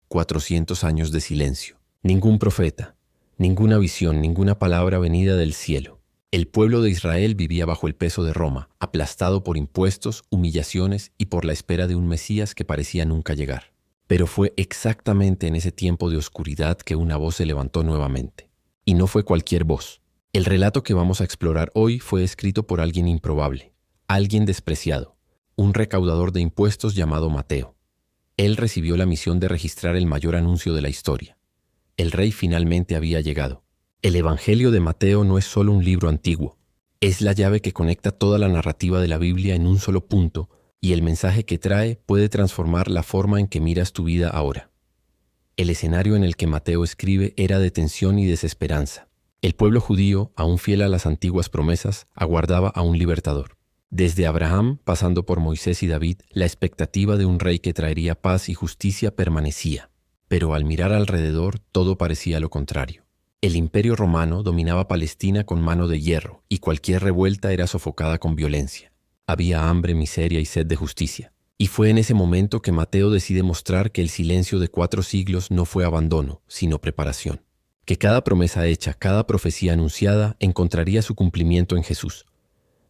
400 años de silencio. Ningún profeta, ninguna visión, ninguna palabra venida del cielo. El pueblo de Israel vivía bajo el peso de Roma, aplastado por impuestos, humillaciones y por la espera de un Mesías que parecía nunca llegar. Pero fue exactamente en ese tiempo de oscuridad que una voz se levantó nuevamente. Y no fue cualquier voz. El relato que vamos a explorar hoy fue escrito por alguien improbable, alguien despreciado, un recaudador de impuestos llamado Mateo. Él recibió la misión de registrar el mayor anuncio de la historia. El rey finalmente había llegado. El Evangelio de Mateo no es solo un libro antiguo, es la llave que conecta toda la narrativa de la Biblia en un solo punto, y el mensaje que trae puede transformar la forma en que miras tu vida ahora. El escenario en el que Mateo escribe era de tensión y desesperanza. El pueblo judío, aún fiel a las antiguas promesas, aguardaba a un libertador. Desde Abraham, pasando por Moisés y David, la expectativa de un rey que traería paz y justicia permanecía. Pero al mirar alrededor, todo parecía lo contrario. El Imperio Romano dominaba Palestina con mano de hierro, y cualquier revuelta era sofocada con violencia. Había hambre, miseria y sed de justicia. Y fue en ese momento que Mateo decide mostrar que el silencio de 4 siglos no fue abandono, sino preparación. Que cada promesa hecha, cada profecía anunciada, encontraría su cumplimiento en Jesús.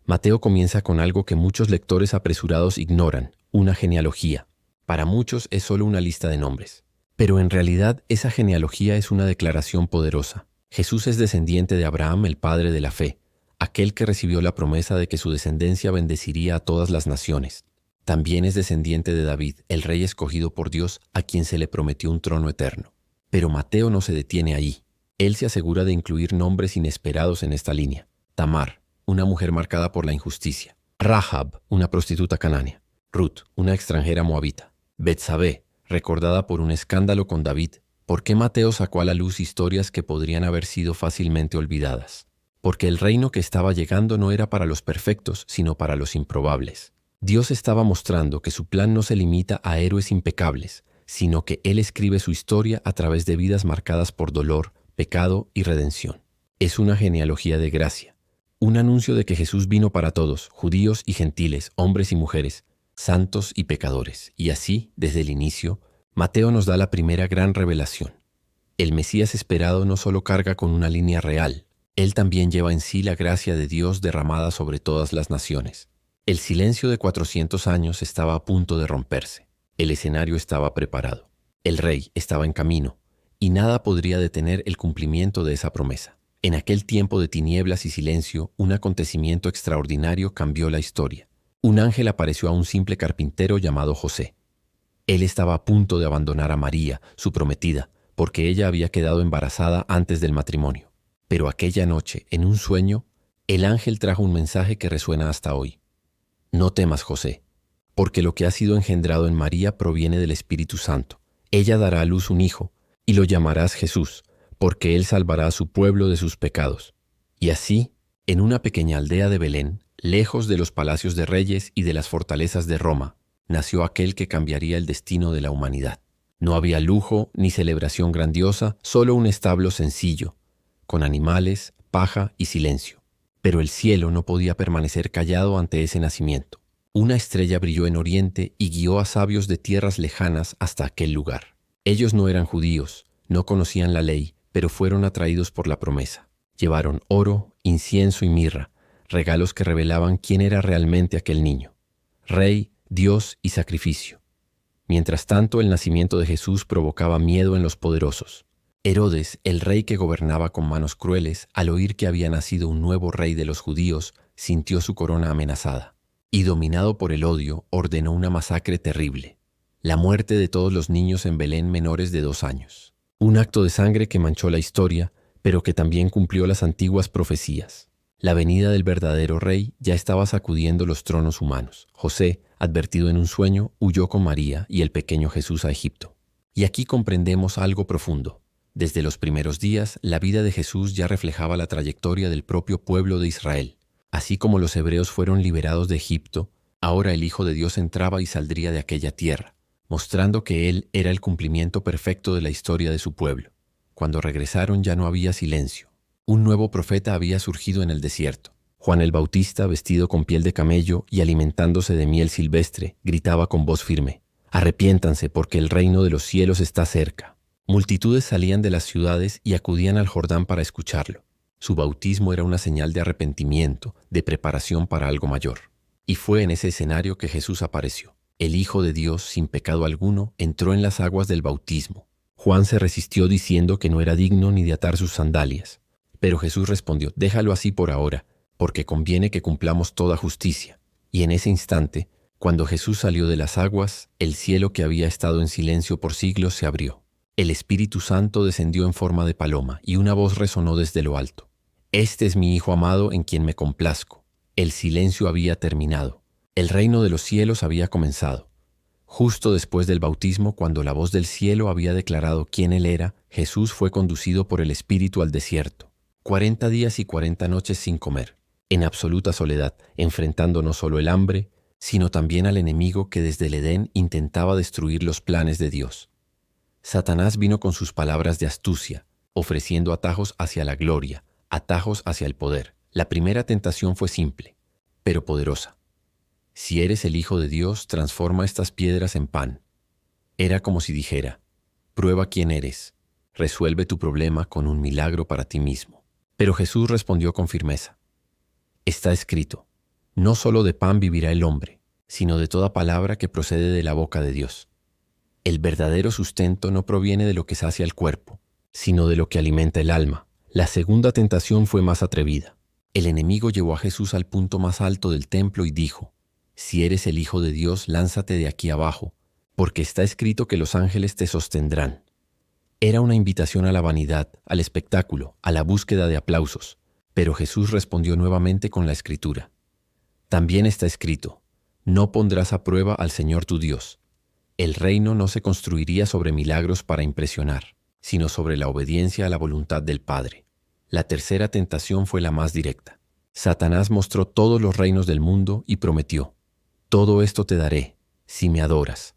Mateo comienza con algo que muchos lectores apresurados ignoran, una genealogía. Para muchos es solo una lista de nombres. Pero en realidad esa genealogía es una declaración poderosa. Jesús es descendiente de Abraham, el padre de la fe, aquel que recibió la promesa de que su descendencia bendeciría a todas las naciones. También es descendiente de David, el rey escogido por Dios, a quien se le prometió un trono eterno. Pero Mateo no se detiene ahí. Él se asegura de incluir nombres inesperados en esta línea. Tamar, una mujer marcada por la injusticia. Rahab, una prostituta canánea. Ruth, una extranjera moabita. Betsabé, recordada por un escándalo con David. ¿Por qué Mateo sacó a la luz historias que podrían haber sido fácilmente olvidadas? Porque el reino que estaba llegando no era para los perfectos, sino para los improbables. Dios estaba mostrando que su plan no se limita a héroes impecables, sino que Él escribe su historia a través de vidas marcadas por dolor, pecado y redención. Es una genealogía de gracia, un anuncio de que Jesús vino para todos, judíos y gentiles, hombres y mujeres, santos y pecadores. Y así, desde el inicio, Mateo nos da la primera gran revelación. El Mesías esperado no solo carga con una línea real, Él también lleva en sí la gracia de Dios derramada sobre todas las naciones. El silencio de 400 años estaba a punto de romperse. El escenario estaba preparado. El rey estaba en camino, y nada podría detener el cumplimiento de esa promesa. En aquel tiempo de tinieblas y silencio, un acontecimiento extraordinario cambió la historia. Un ángel apareció a un simple carpintero llamado José. Él estaba a punto de abandonar a María, su prometida, porque ella había quedado embarazada antes del matrimonio. Pero aquella noche, en un sueño, el ángel trajo un mensaje que resuena hasta hoy. No temas, José, porque lo que ha sido engendrado en María proviene del Espíritu Santo. Ella dará a luz un hijo, y lo llamarás Jesús, porque él salvará a su pueblo de sus pecados. Y así, en una pequeña aldea de Belén, lejos de los palacios de reyes y de las fortalezas de Roma, nació aquel que cambiaría el destino de la humanidad. No había lujo ni celebración grandiosa, solo un establo sencillo, con animales, paja y silencio. Pero el cielo no podía permanecer callado ante ese nacimiento. Una estrella brilló en Oriente y guió a sabios de tierras lejanas hasta aquel lugar. Ellos no eran judíos, no conocían la ley, pero fueron atraídos por la promesa. Llevaron oro, incienso y mirra, regalos que revelaban quién era realmente aquel niño. Rey, Dios y sacrificio. Mientras tanto, el nacimiento de Jesús provocaba miedo en los poderosos. Herodes, el rey que gobernaba con manos crueles, al oír que había nacido un nuevo rey de los judíos, sintió su corona amenazada. Y dominado por el odio, ordenó una masacre terrible. La muerte de todos los niños en Belén menores de 2 años. Un acto de sangre que manchó la historia, pero que también cumplió las antiguas profecías. La venida del verdadero rey ya estaba sacudiendo los tronos humanos. José, advertido en un sueño, huyó con María y el pequeño Jesús a Egipto. Y aquí comprendemos algo profundo. Desde los primeros días, la vida de Jesús ya reflejaba la trayectoria del propio pueblo de Israel. Así como los hebreos fueron liberados de Egipto, ahora el Hijo de Dios entraba y saldría de aquella tierra, mostrando que Él era el cumplimiento perfecto de la historia de su pueblo. Cuando regresaron ya no había silencio. Un nuevo profeta había surgido en el desierto. Juan el Bautista, vestido con piel de camello y alimentándose de miel silvestre, gritaba con voz firme: Arrepiéntanse porque el reino de los cielos está cerca. Multitudes salían de las ciudades y acudían al Jordán para escucharlo. Su bautismo era una señal de arrepentimiento, de preparación para algo mayor. Y fue en ese escenario que Jesús apareció. El Hijo de Dios, sin pecado alguno, entró en las aguas del bautismo. Juan se resistió diciendo que no era digno ni de atar sus sandalias. Pero Jesús respondió: déjalo así por ahora, porque conviene que cumplamos toda justicia. Y en ese instante, cuando Jesús salió de las aguas, el cielo que había estado en silencio por siglos se abrió. El Espíritu Santo descendió en forma de paloma, y una voz resonó desde lo alto: Este es mi Hijo amado en quien me complazco. El silencio había terminado. El reino de los cielos había comenzado. Justo después del bautismo, cuando la voz del cielo había declarado quién Él era, Jesús fue conducido por el Espíritu al desierto. 40 días y 40 noches sin comer, en absoluta soledad, enfrentando no solo el hambre, sino también al enemigo que desde el Edén intentaba destruir los planes de Dios. Satanás vino con sus palabras de astucia, ofreciendo atajos hacia la gloria, atajos hacia el poder. La primera tentación fue simple, pero poderosa. Si eres el Hijo de Dios, transforma estas piedras en pan. Era como si dijera: prueba quién eres, resuelve tu problema con un milagro para ti mismo. Pero Jesús respondió con firmeza: está escrito, no solo de pan vivirá el hombre, sino de toda palabra que procede de la boca de Dios. El verdadero sustento no proviene de lo que sacia el cuerpo, sino de lo que alimenta el alma. La segunda tentación fue más atrevida. El enemigo llevó a Jesús al punto más alto del templo y dijo: si eres el Hijo de Dios, lánzate de aquí abajo, porque está escrito que los ángeles te sostendrán. Era una invitación a la vanidad, al espectáculo, a la búsqueda de aplausos, pero Jesús respondió nuevamente con la Escritura. También está escrito: no pondrás a prueba al Señor tu Dios. El reino no se construiría sobre milagros para impresionar, sino sobre la obediencia a la voluntad del Padre. La tercera tentación fue la más directa. Satanás mostró todos los reinos del mundo y prometió: todo esto te daré, si me adoras.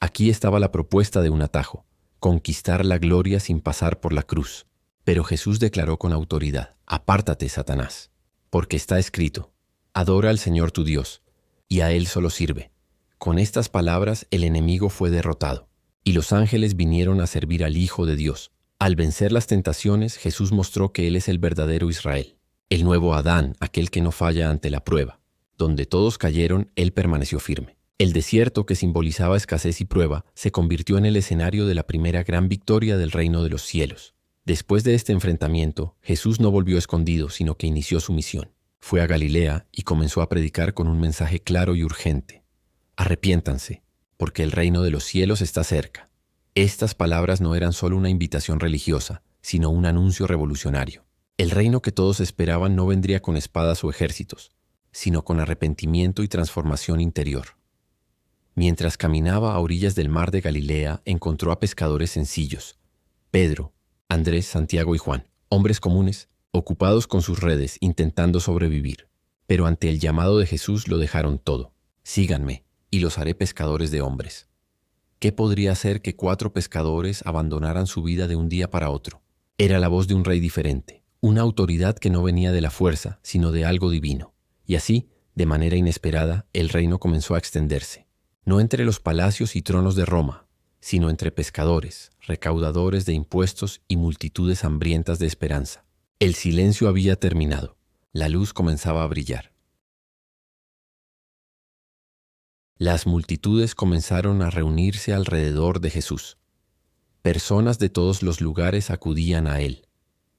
Aquí estaba la propuesta de un atajo: conquistar la gloria sin pasar por la cruz. Pero Jesús declaró con autoridad: apártate, Satanás, porque está escrito: adora al Señor tu Dios, y a Él solo sirve. Con estas palabras el enemigo fue derrotado, y los ángeles vinieron a servir al Hijo de Dios. Al vencer las tentaciones, Jesús mostró que Él es el verdadero Israel, el nuevo Adán, aquel que no falla ante la prueba. Donde todos cayeron, Él permaneció firme. El desierto, que simbolizaba escasez y prueba, se convirtió en el escenario de la primera gran victoria del reino de los cielos. Después de este enfrentamiento, Jesús no volvió escondido, sino que inició su misión. Fue a Galilea y comenzó a predicar con un mensaje claro y urgente: arrepiéntanse, porque el reino de los cielos está cerca. Estas palabras no eran solo una invitación religiosa, sino un anuncio revolucionario. El reino que todos esperaban no vendría con espadas o ejércitos, sino con arrepentimiento y transformación interior. Mientras caminaba a orillas del mar de Galilea, encontró a pescadores sencillos: Pedro, Andrés, Santiago y Juan, hombres comunes, ocupados con sus redes, intentando sobrevivir. Pero ante el llamado de Jesús lo dejaron todo. Síganme, y los haré pescadores de hombres. ¿Qué podría hacer que 4 pescadores abandonaran su vida de un día para otro? Era la voz de un rey diferente, una autoridad que no venía de la fuerza, sino de algo divino. Y así, de manera inesperada, el reino comenzó a extenderse, no entre los palacios y tronos de Roma, sino entre pescadores, recaudadores de impuestos y multitudes hambrientas de esperanza. El silencio había terminado. La luz comenzaba a brillar. Las multitudes comenzaron a reunirse alrededor de Jesús. Personas de todos los lugares acudían a Él.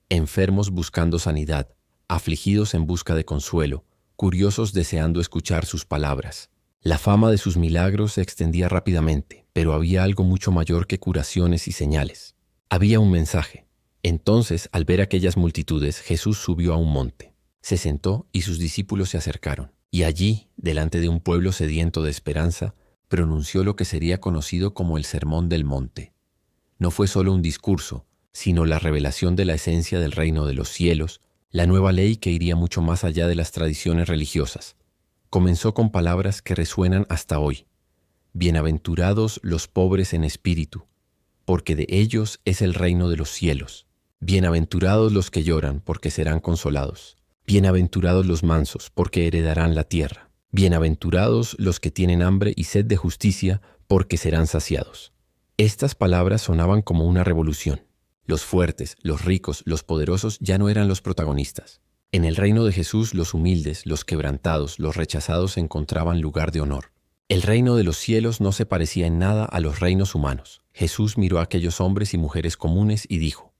Enfermos buscando sanidad, afligidos en busca de consuelo, curiosos deseando escuchar sus palabras. La fama de sus milagros se extendía rápidamente, pero había algo mucho mayor que curaciones y señales. Había un mensaje. Entonces, al ver aquellas multitudes, Jesús subió a un monte. Se sentó y sus discípulos se acercaron. Y allí, delante de un pueblo sediento de esperanza, pronunció lo que sería conocido como el Sermón del Monte. No fue solo un discurso, sino la revelación de la esencia del reino de los cielos, la nueva ley que iría mucho más allá de las tradiciones religiosas. Comenzó con palabras que resuenan hasta hoy: bienaventurados los pobres en espíritu, porque de ellos es el reino de los cielos. Bienaventurados los que lloran, porque serán consolados. Bienaventurados los mansos, porque heredarán la tierra. Bienaventurados los que tienen hambre y sed de justicia, porque serán saciados. Estas palabras sonaban como una revolución. Los fuertes, los ricos, los poderosos ya no eran los protagonistas. En el reino de Jesús, los humildes, los quebrantados, los rechazados encontraban lugar de honor. El reino de los cielos no se parecía en nada a los reinos humanos. Jesús miró a aquellos hombres y mujeres comunes y dijo: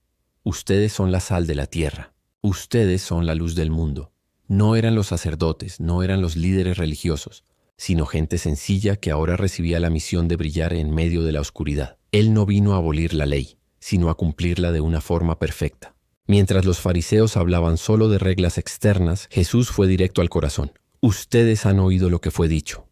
«Ustedes son la sal de la tierra. Ustedes son la luz del mundo». No eran los sacerdotes, no eran los líderes religiosos, sino gente sencilla que ahora recibía la misión de brillar en medio de la oscuridad. Él no vino a abolir la ley, sino a cumplirla de una forma perfecta. Mientras los fariseos hablaban solo de reglas externas, Jesús fue directo al corazón. «Ustedes han oído lo que fue dicho: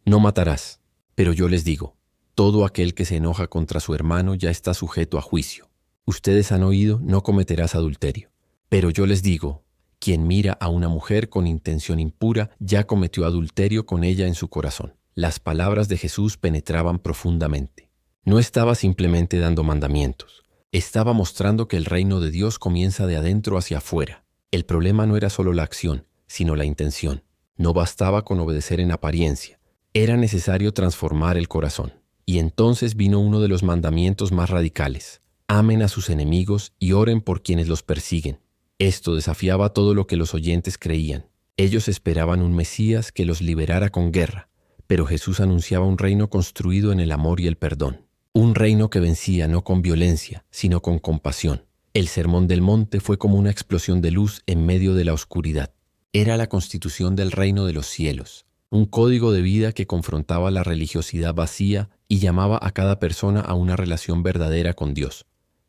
no matarás. Pero yo les digo, todo aquel que se enoja contra su hermano ya está sujeto a juicio. Ustedes han oído: no cometerás adulterio. Pero yo les digo, quien mira a una mujer con intención impura ya cometió adulterio con ella en su corazón». Las palabras de Jesús penetraban profundamente. No estaba simplemente dando mandamientos. Estaba mostrando que el reino de Dios comienza de adentro hacia afuera. El problema no era solo la acción, sino la intención. No bastaba con obedecer en apariencia. Era necesario transformar el corazón. Y entonces vino uno de los mandamientos más radicales: amen a sus enemigos y oren por quienes los persiguen. Esto desafiaba todo lo que los oyentes creían. Ellos esperaban un Mesías que los liberara con guerra, pero Jesús anunciaba un reino construido en el amor y el perdón. Un reino que vencía no con violencia, sino con compasión. El Sermón del Monte fue como una explosión de luz en medio de la oscuridad. Era la constitución del reino de los cielos, un código de vida que confrontaba la religiosidad vacía y llamaba a cada persona a una relación verdadera con Dios.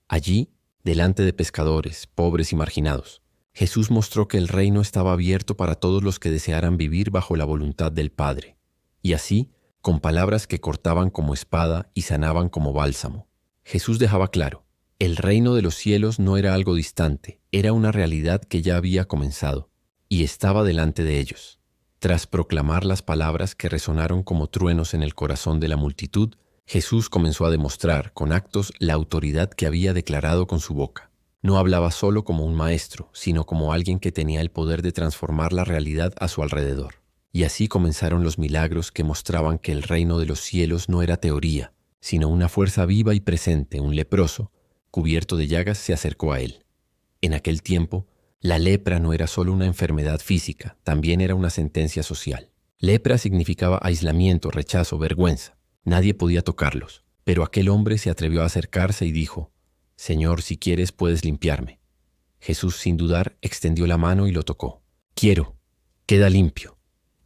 Allí, delante de pescadores, pobres y marginados, Jesús mostró que el reino estaba abierto para todos los que desearan vivir bajo la voluntad del Padre. Y así, con palabras que cortaban como espada y sanaban como bálsamo, Jesús dejaba claro: el reino de los cielos no era algo distante, era una realidad que ya había comenzado y estaba delante de ellos. Tras proclamar las palabras que resonaron como truenos en el corazón de la multitud, Jesús comenzó a demostrar con actos la autoridad que había declarado con su boca. No hablaba solo como un maestro, sino como alguien que tenía el poder de transformar la realidad a su alrededor. Y así comenzaron los milagros que mostraban que el reino de los cielos no era teoría, sino una fuerza viva y presente. Un leproso, cubierto de llagas, se acercó a él. En aquel tiempo, la lepra no era solo una enfermedad física, también era una sentencia social. Lepra significaba aislamiento, rechazo, vergüenza. Nadie podía tocarlos. Pero aquel hombre se atrevió a acercarse y dijo: «Señor, si quieres puedes limpiarme». Jesús, sin dudar, extendió la mano y lo tocó. «Quiero, queda limpio».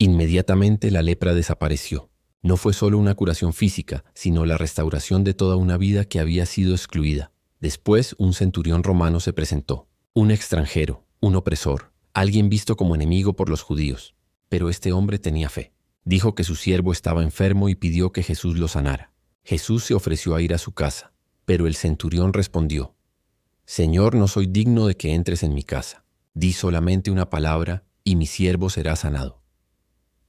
Inmediatamente la lepra desapareció. No fue solo una curación física, sino la restauración de toda una vida que había sido excluida. Después, un centurión romano se presentó. Un extranjero, un opresor, alguien visto como enemigo por los judíos. Pero este hombre tenía fe. Dijo que su siervo estaba enfermo y pidió que Jesús lo sanara. Jesús se ofreció a ir a su casa, pero el centurión respondió: «Señor, no soy digno de que entres en mi casa. Di solamente una palabra y mi siervo será sanado».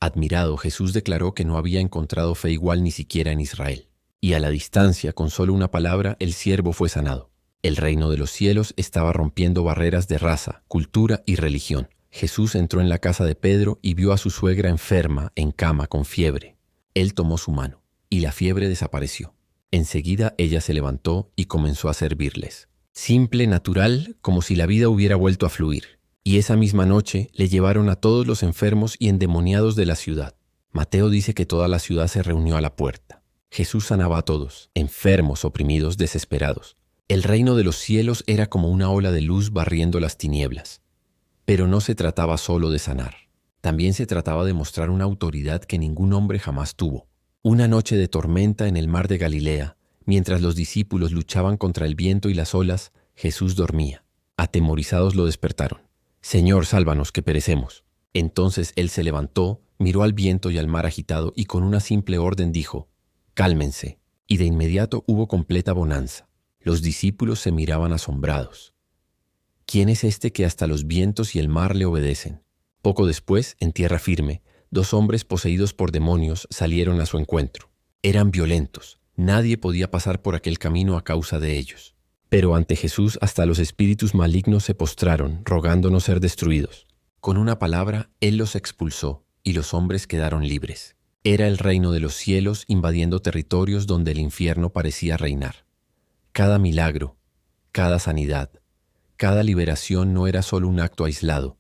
Admirado, Jesús declaró que no había encontrado fe igual ni siquiera en Israel. Y a la distancia, con solo una palabra, el siervo fue sanado. El reino de los cielos estaba rompiendo barreras de raza, cultura y religión. Jesús entró en la casa de Pedro y vio a su suegra enferma, en cama, con fiebre. Él tomó su mano, y la fiebre desapareció. Enseguida ella se levantó y comenzó a servirles. Simple, natural, como si la vida hubiera vuelto a fluir. Y esa misma noche le llevaron a todos los enfermos y endemoniados de la ciudad. Mateo dice que toda la ciudad se reunió a la puerta. Jesús sanaba a todos, enfermos, oprimidos, desesperados. El reino de los cielos era como una ola de luz barriendo las tinieblas. Pero no se trataba solo de sanar. También se trataba de mostrar una autoridad que ningún hombre jamás tuvo. Una noche de tormenta en el mar de Galilea, mientras los discípulos luchaban contra el viento y las olas, Jesús dormía. Atemorizados lo despertaron. «Señor, sálvanos, que perecemos». Entonces él se levantó, miró al viento y al mar agitado y con una simple orden dijo: «Cálmense». Y de inmediato hubo completa bonanza. Los discípulos se miraban asombrados. ¿Quién es este que hasta los vientos y el mar le obedecen? Poco después, en tierra firme, 2 hombres poseídos por demonios salieron a su encuentro. Eran violentos. Nadie podía pasar por aquel camino a causa de ellos. Pero ante Jesús hasta los espíritus malignos se postraron, rogando no ser destruidos. Con una palabra, Él los expulsó y los hombres quedaron libres. Era el reino de los cielos invadiendo territorios donde el infierno parecía reinar. Cada milagro, cada sanidad, cada liberación no era solo un acto aislado,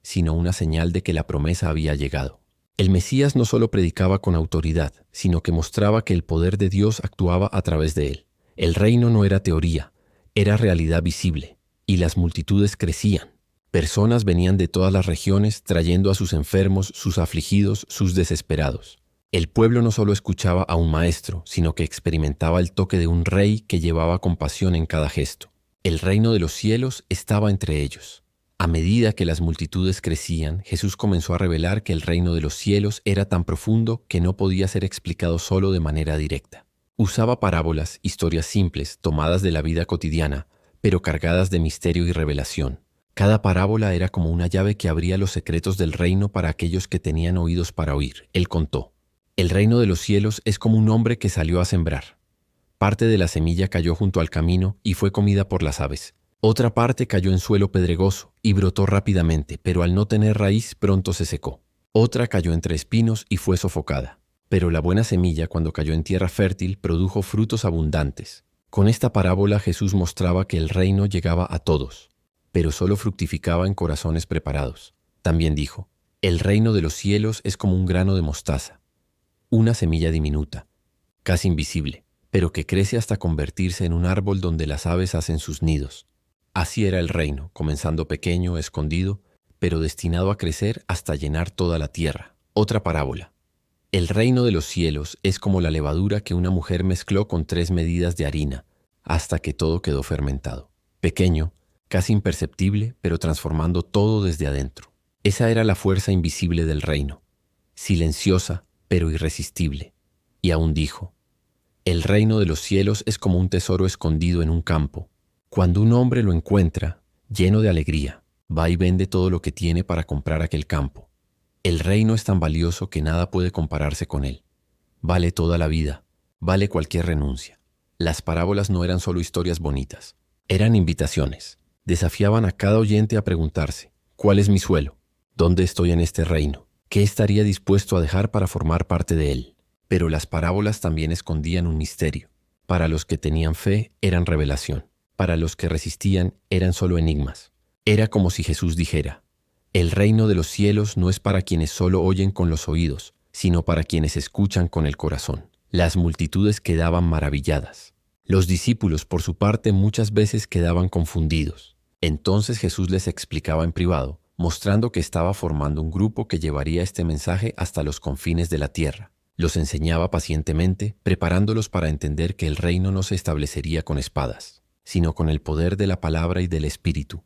sino una señal de que la promesa había llegado. El Mesías no solo predicaba con autoridad, sino que mostraba que el poder de Dios actuaba a través de él. El reino no era teoría, era realidad visible, y las multitudes crecían. Personas venían de todas las regiones trayendo a sus enfermos, sus afligidos, sus desesperados. El pueblo no solo escuchaba a un maestro, sino que experimentaba el toque de un rey que llevaba compasión en cada gesto. El reino de los cielos estaba entre ellos. A medida que las multitudes crecían, Jesús comenzó a revelar que el reino de los cielos era tan profundo que no podía ser explicado solo de manera directa. Usaba parábolas, historias simples, tomadas de la vida cotidiana, pero cargadas de misterio y revelación. Cada parábola era como una llave que abría los secretos del reino para aquellos que tenían oídos para oír. Él contó: el reino de los cielos es como un hombre que salió a sembrar. Parte de la semilla cayó junto al camino y fue comida por las aves. Otra parte cayó en suelo pedregoso y brotó rápidamente, pero al no tener raíz pronto se secó. Otra cayó entre espinos y fue sofocada. Pero la buena semilla, cuando cayó en tierra fértil, produjo frutos abundantes. Con esta parábola Jesús mostraba que el reino llegaba a todos, pero solo fructificaba en corazones preparados. También dijo: el reino de los cielos es como un grano de mostaza, una semilla diminuta, casi invisible, pero que crece hasta convertirse en un árbol donde las aves hacen sus nidos. Así era el reino, comenzando pequeño, escondido, pero destinado a crecer hasta llenar toda la tierra. Otra parábola: el reino de los cielos es como la levadura que una mujer mezcló con 3 medidas de harina, hasta que todo quedó fermentado. Pequeño, casi imperceptible, pero transformando todo desde adentro. Esa era la fuerza invisible del reino, silenciosa, pero irresistible. Y aún dijo: el reino de los cielos es como un tesoro escondido en un campo. Cuando un hombre lo encuentra, lleno de alegría, va y vende todo lo que tiene para comprar aquel campo. El reino es tan valioso que nada puede compararse con él. Vale toda la vida, vale cualquier renuncia. Las parábolas no eran solo historias bonitas, eran invitaciones. Desafiaban a cada oyente a preguntarse: ¿cuál es mi suelo? ¿Dónde estoy en este reino? ¿Qué estaría dispuesto a dejar para formar parte de él? Pero las parábolas también escondían un misterio. Para los que tenían fe eran revelación. Para los que resistían eran solo enigmas. Era como si Jesús dijera: el reino de los cielos no es para quienes solo oyen con los oídos, sino para quienes escuchan con el corazón. Las multitudes quedaban maravilladas. Los discípulos, por su parte, muchas veces quedaban confundidos. Entonces Jesús les explicaba en privado, mostrando que estaba formando un grupo que llevaría este mensaje hasta los confines de la tierra. Los enseñaba pacientemente, preparándolos para entender que el reino no se establecería con espadas, sino con el poder de la palabra y del Espíritu.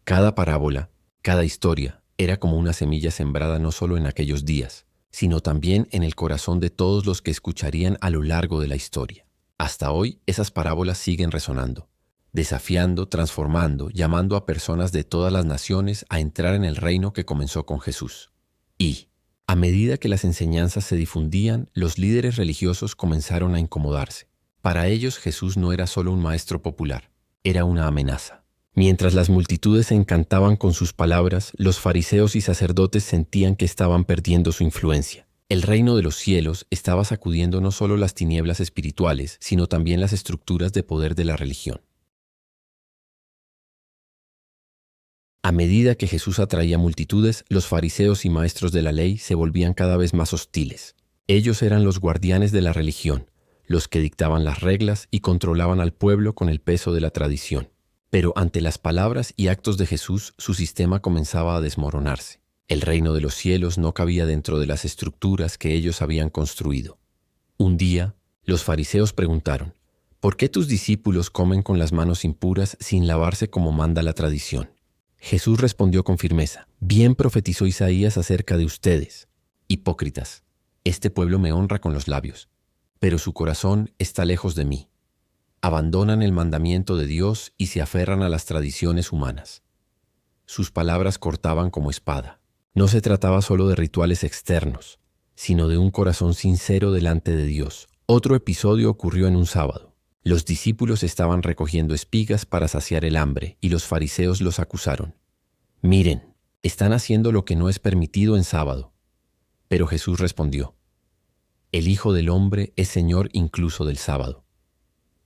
Cada parábola, cada historia, era como una semilla sembrada no solo en aquellos días, sino también en el corazón de todos los que escucharían a lo largo de la historia. Hasta hoy esas parábolas siguen resonando, desafiando, transformando, llamando a personas de todas las naciones a entrar en el reino que comenzó con Jesús. Y, a medida que las enseñanzas se difundían, los líderes religiosos comenzaron a incomodarse. Para ellos Jesús no era solo un maestro popular, era una amenaza. Mientras las multitudes se encantaban con sus palabras, los fariseos y sacerdotes sentían que estaban perdiendo su influencia. El reino de los cielos estaba sacudiendo no solo las tinieblas espirituales, sino también las estructuras de poder de la religión. A medida que Jesús atraía multitudes, los fariseos y maestros de la ley se volvían cada vez más hostiles. Ellos eran los guardianes de la religión, los que dictaban las reglas y controlaban al pueblo con el peso de la tradición. Pero ante las palabras y actos de Jesús, su sistema comenzaba a desmoronarse. El reino de los cielos no cabía dentro de las estructuras que ellos habían construido. Un día, los fariseos preguntaron: ¿por qué tus discípulos comen con las manos impuras sin lavarse como manda la tradición? Jesús respondió con firmeza: bien profetizó Isaías acerca de ustedes. Hipócritas, este pueblo me honra con los labios, pero su corazón está lejos de mí. Abandonan el mandamiento de Dios y se aferran a las tradiciones humanas. Sus palabras cortaban como espada. No se trataba solo de rituales externos, sino de un corazón sincero delante de Dios. Otro episodio ocurrió en un sábado. Los discípulos estaban recogiendo espigas para saciar el hambre y los fariseos los acusaron. Miren, están haciendo lo que no es permitido en sábado. Pero Jesús respondió: El Hijo del Hombre es Señor incluso del sábado.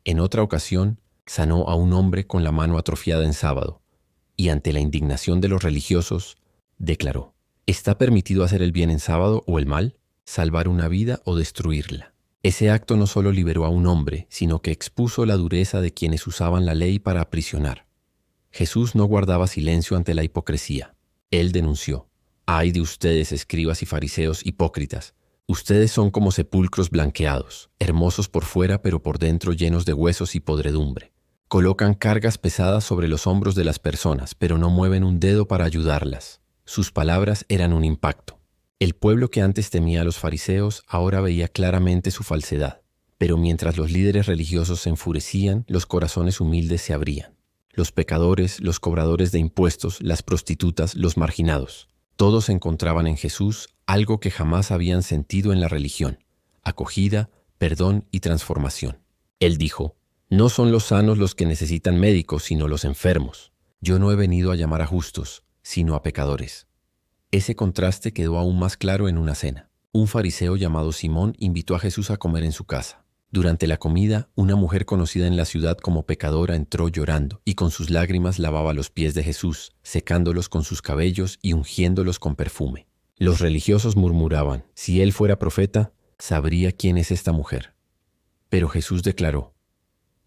En otra ocasión, sanó a un hombre con la mano atrofiada en sábado, y ante la indignación de los religiosos, declaró: ¿está permitido hacer el bien en sábado o el mal, salvar una vida o destruirla? Ese acto no solo liberó a un hombre, sino que expuso la dureza de quienes usaban la ley para aprisionar. Jesús no guardaba silencio ante la hipocresía. Él denunció: «Ay de ustedes, escribas y fariseos hipócritas. Ustedes son como sepulcros blanqueados, hermosos por fuera pero por dentro llenos de huesos y podredumbre. Colocan cargas pesadas sobre los hombros de las personas, pero no mueven un dedo para ayudarlas». Sus palabras eran un impacto. El pueblo que antes temía a los fariseos ahora veía claramente su falsedad. Pero mientras los líderes religiosos se enfurecían, los corazones humildes se abrían. Los pecadores, los cobradores de impuestos, las prostitutas, los marginados. Todos encontraban en Jesús algo que jamás habían sentido en la religión: acogida, perdón y transformación. Él dijo: «No son los sanos los que necesitan médicos, sino los enfermos. Yo no he venido a llamar a justos, sino a pecadores». Ese contraste quedó aún más claro en una cena. Un fariseo llamado Simón invitó a Jesús a comer en su casa. Durante la comida, una mujer conocida en la ciudad como pecadora entró llorando y con sus lágrimas lavaba los pies de Jesús, secándolos con sus cabellos y ungiéndolos con perfume. Los religiosos murmuraban: si él fuera profeta, sabría quién es esta mujer. Pero Jesús declaró: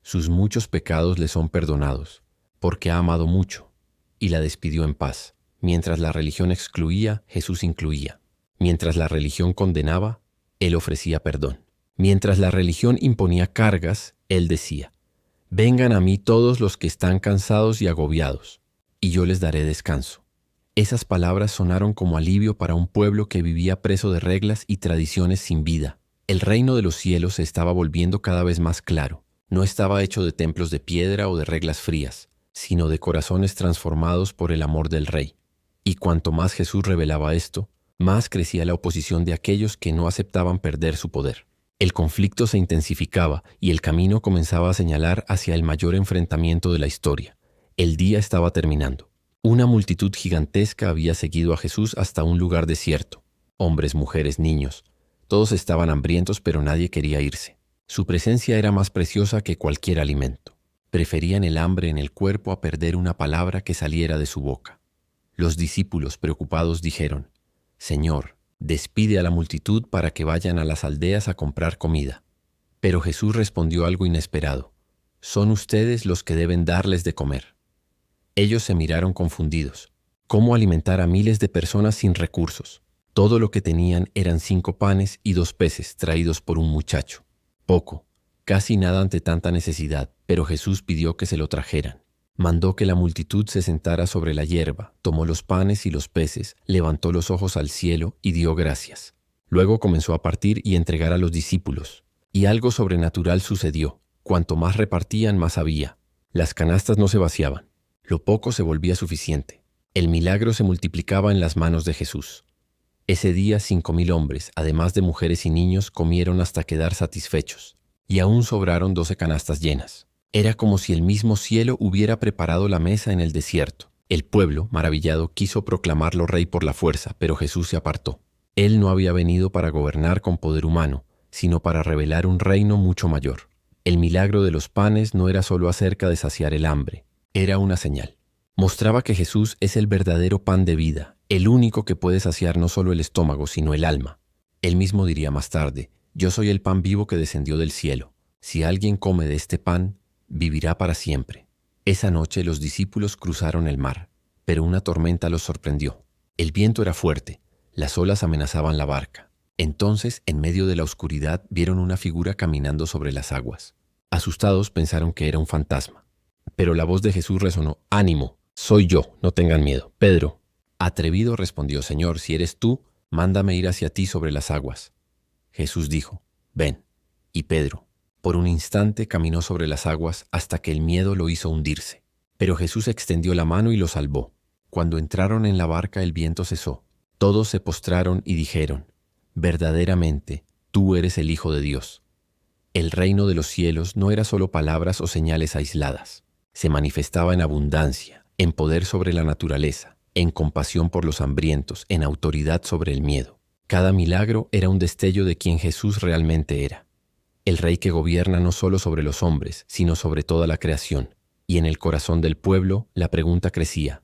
sus muchos pecados le son perdonados, porque ha amado mucho, y la despidió en paz. Mientras la religión excluía, Jesús incluía. Mientras la religión condenaba, Él ofrecía perdón. Mientras la religión imponía cargas, Él decía: «Vengan a mí todos los que están cansados y agobiados, y yo les daré descanso». Esas palabras sonaron como alivio para un pueblo que vivía preso de reglas y tradiciones sin vida. El reino de los cielos se estaba volviendo cada vez más claro. No estaba hecho de templos de piedra o de reglas frías, sino de corazones transformados por el amor del Rey. Y cuanto más Jesús revelaba esto, más crecía la oposición de aquellos que no aceptaban perder su poder. El conflicto se intensificaba y el camino comenzaba a señalar hacia el mayor enfrentamiento de la historia. El día estaba terminando. Una multitud gigantesca había seguido a Jesús hasta un lugar desierto. Hombres, mujeres, niños. Todos estaban hambrientos, pero nadie quería irse. Su presencia era más preciosa que cualquier alimento. Preferían el hambre en el cuerpo a perder una palabra que saliera de su boca. Los discípulos, preocupados, dijeron: «Señor, despide a la multitud para que vayan a las aldeas a comprar comida». Pero Jesús respondió algo inesperado: «Son ustedes los que deben darles de comer». Ellos se miraron confundidos. ¿Cómo alimentar a miles de personas sin recursos? Todo lo que tenían eran 5 panes y 2 peces traídos por un muchacho. Poco, casi nada ante tanta necesidad, pero Jesús pidió que se lo trajeran. Mandó que la multitud se sentara sobre la hierba, tomó los panes y los peces, levantó los ojos al cielo y dio gracias. Luego comenzó a partir y entregar a los discípulos. Y algo sobrenatural sucedió. Cuanto más repartían, más había. Las canastas no se vaciaban. Lo poco se volvía suficiente. El milagro se multiplicaba en las manos de Jesús. Ese día 5,000 hombres, además de mujeres y niños, comieron hasta quedar satisfechos. Y aún sobraron 12 canastas llenas. Era como si el mismo cielo hubiera preparado la mesa en el desierto. El pueblo, maravillado, quiso proclamarlo rey por la fuerza, pero Jesús se apartó. Él no había venido para gobernar con poder humano, sino para revelar un reino mucho mayor. El milagro de los panes no era solo acerca de saciar el hambre, era una señal. Mostraba que Jesús es el verdadero pan de vida, el único que puede saciar no solo el estómago, sino el alma. Él mismo diría más tarde: «Yo soy el pan vivo que descendió del cielo. Si alguien come de este pan, vivirá para siempre». Esa noche los discípulos cruzaron el mar, pero una tormenta los sorprendió. El viento era fuerte, las olas amenazaban la barca. Entonces, en medio de la oscuridad, vieron una figura caminando sobre las aguas. Asustados pensaron que era un fantasma. Pero la voz de Jesús resonó: «Ánimo, soy yo, no tengan miedo». Pedro, atrevido, respondió: «Señor, si eres tú, mándame ir hacia ti sobre las aguas». Jesús dijo: «Ven». Y Pedro, por un instante, caminó sobre las aguas hasta que el miedo lo hizo hundirse. Pero Jesús extendió la mano y lo salvó. Cuando entraron en la barca, el viento cesó. Todos se postraron y dijeron: «Verdaderamente, tú eres el Hijo de Dios». El reino de los cielos no era solo palabras o señales aisladas. Se manifestaba en abundancia, en poder sobre la naturaleza, en compasión por los hambrientos, en autoridad sobre el miedo. Cada milagro era un destello de quién Jesús realmente era. El Rey que gobierna no solo sobre los hombres, sino sobre toda la creación. Y en el corazón del pueblo la pregunta crecía: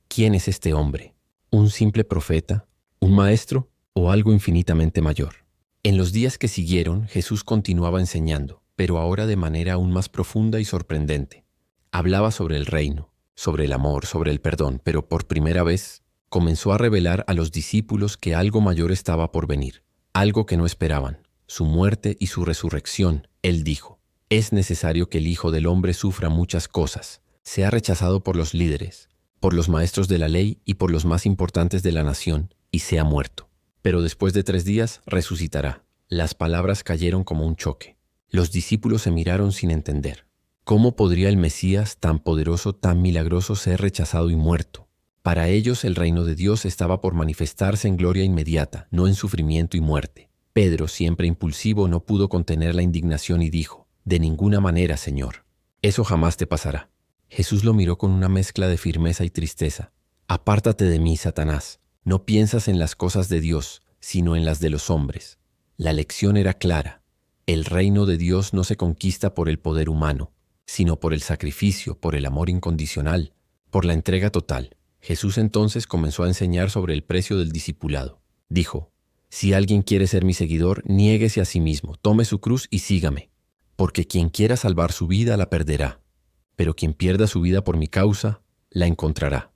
¿quién es este hombre? ¿Un simple profeta? ¿Un maestro? ¿O algo infinitamente mayor? En los días que siguieron, Jesús continuaba enseñando, pero ahora de manera aún más profunda y sorprendente. Hablaba sobre el reino, sobre el amor, sobre el perdón, pero por primera vez comenzó a revelar a los discípulos que algo mayor estaba por venir, algo que no esperaban, su muerte y su resurrección. Él dijo: es necesario que el Hijo del Hombre sufra muchas cosas, sea rechazado por los líderes, por los maestros de la ley y por los más importantes de la nación, y sea muerto. Pero después de 3 días resucitará. Las palabras cayeron como un choque. Los discípulos se miraron sin entender. ¿Cómo podría el Mesías, tan poderoso, tan milagroso, ser rechazado y muerto? Para ellos el reino de Dios estaba por manifestarse en gloria inmediata, no en sufrimiento y muerte. Pedro, siempre impulsivo, no pudo contener la indignación y dijo: de ninguna manera, Señor. Eso jamás te pasará. Jesús lo miró con una mezcla de firmeza y tristeza. Apártate de mí, Satanás. No piensas en las cosas de Dios, sino en las de los hombres. La lección era clara. El reino de Dios no se conquista por el poder humano, sino por el sacrificio, por el amor incondicional, por la entrega total. Jesús entonces comenzó a enseñar sobre el precio del discipulado. Dijo: si alguien quiere ser mi seguidor, niéguese a sí mismo, tome su cruz y sígame. Porque quien quiera salvar su vida la perderá, pero quien pierda su vida por mi causa, la encontrará.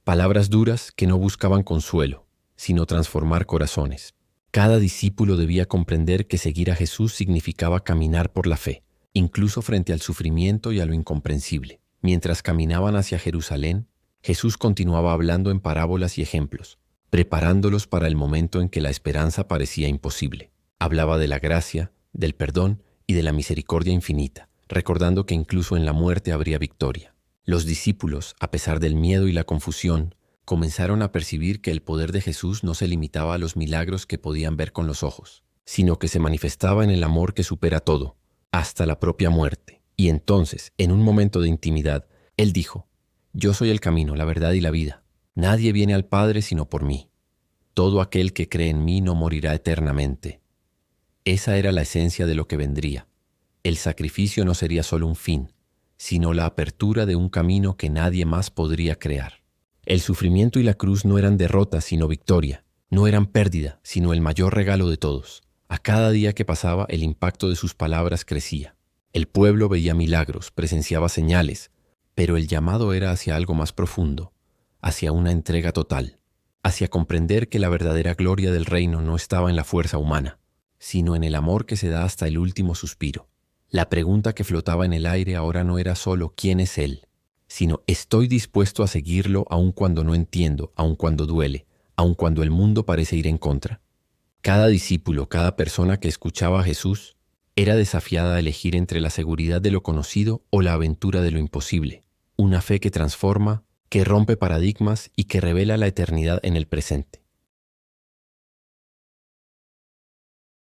Palabras duras que no buscaban consuelo, sino transformar corazones. Cada discípulo debía comprender que seguir a Jesús significaba caminar por la fe, incluso frente al sufrimiento y a lo incomprensible. Mientras caminaban hacia Jerusalén, Jesús continuaba hablando en parábolas y ejemplos, preparándolos para el momento en que la esperanza parecía imposible. Hablaba de la gracia, del perdón y de la misericordia infinita, recordando que incluso en la muerte habría victoria. Los discípulos, a pesar del miedo y la confusión, comenzaron a percibir que el poder de Jesús no se limitaba a los milagros que podían ver con los ojos, sino que se manifestaba en el amor que supera todo, hasta la propia muerte. Y entonces, en un momento de intimidad, Él dijo: yo soy el camino, la verdad y la vida. Nadie viene al Padre sino por mí. Todo aquel que cree en mí no morirá eternamente. Esa era la esencia de lo que vendría. El sacrificio no sería solo un fin, sino la apertura de un camino que nadie más podría crear. El sufrimiento y la cruz no eran derrota, sino victoria. No eran pérdida, sino el mayor regalo de todos. A cada día que pasaba, el impacto de sus palabras crecía. El pueblo veía milagros, presenciaba señales, pero el llamado era hacia algo más profundo, hacia una entrega total, hacia comprender que la verdadera gloria del reino no estaba en la fuerza humana, sino en el amor que se da hasta el último suspiro. La pregunta que flotaba en el aire ahora no era solo ¿quién es Él?, sino ¿estoy dispuesto a seguirlo aun cuando no entiendo, aun cuando duele, aun cuando el mundo parece ir en contra? Cada discípulo, cada persona que escuchaba a Jesús, era desafiada a elegir entre la seguridad de lo conocido o la aventura de lo imposible. Una fe que transforma, que rompe paradigmas y que revela la eternidad en el presente.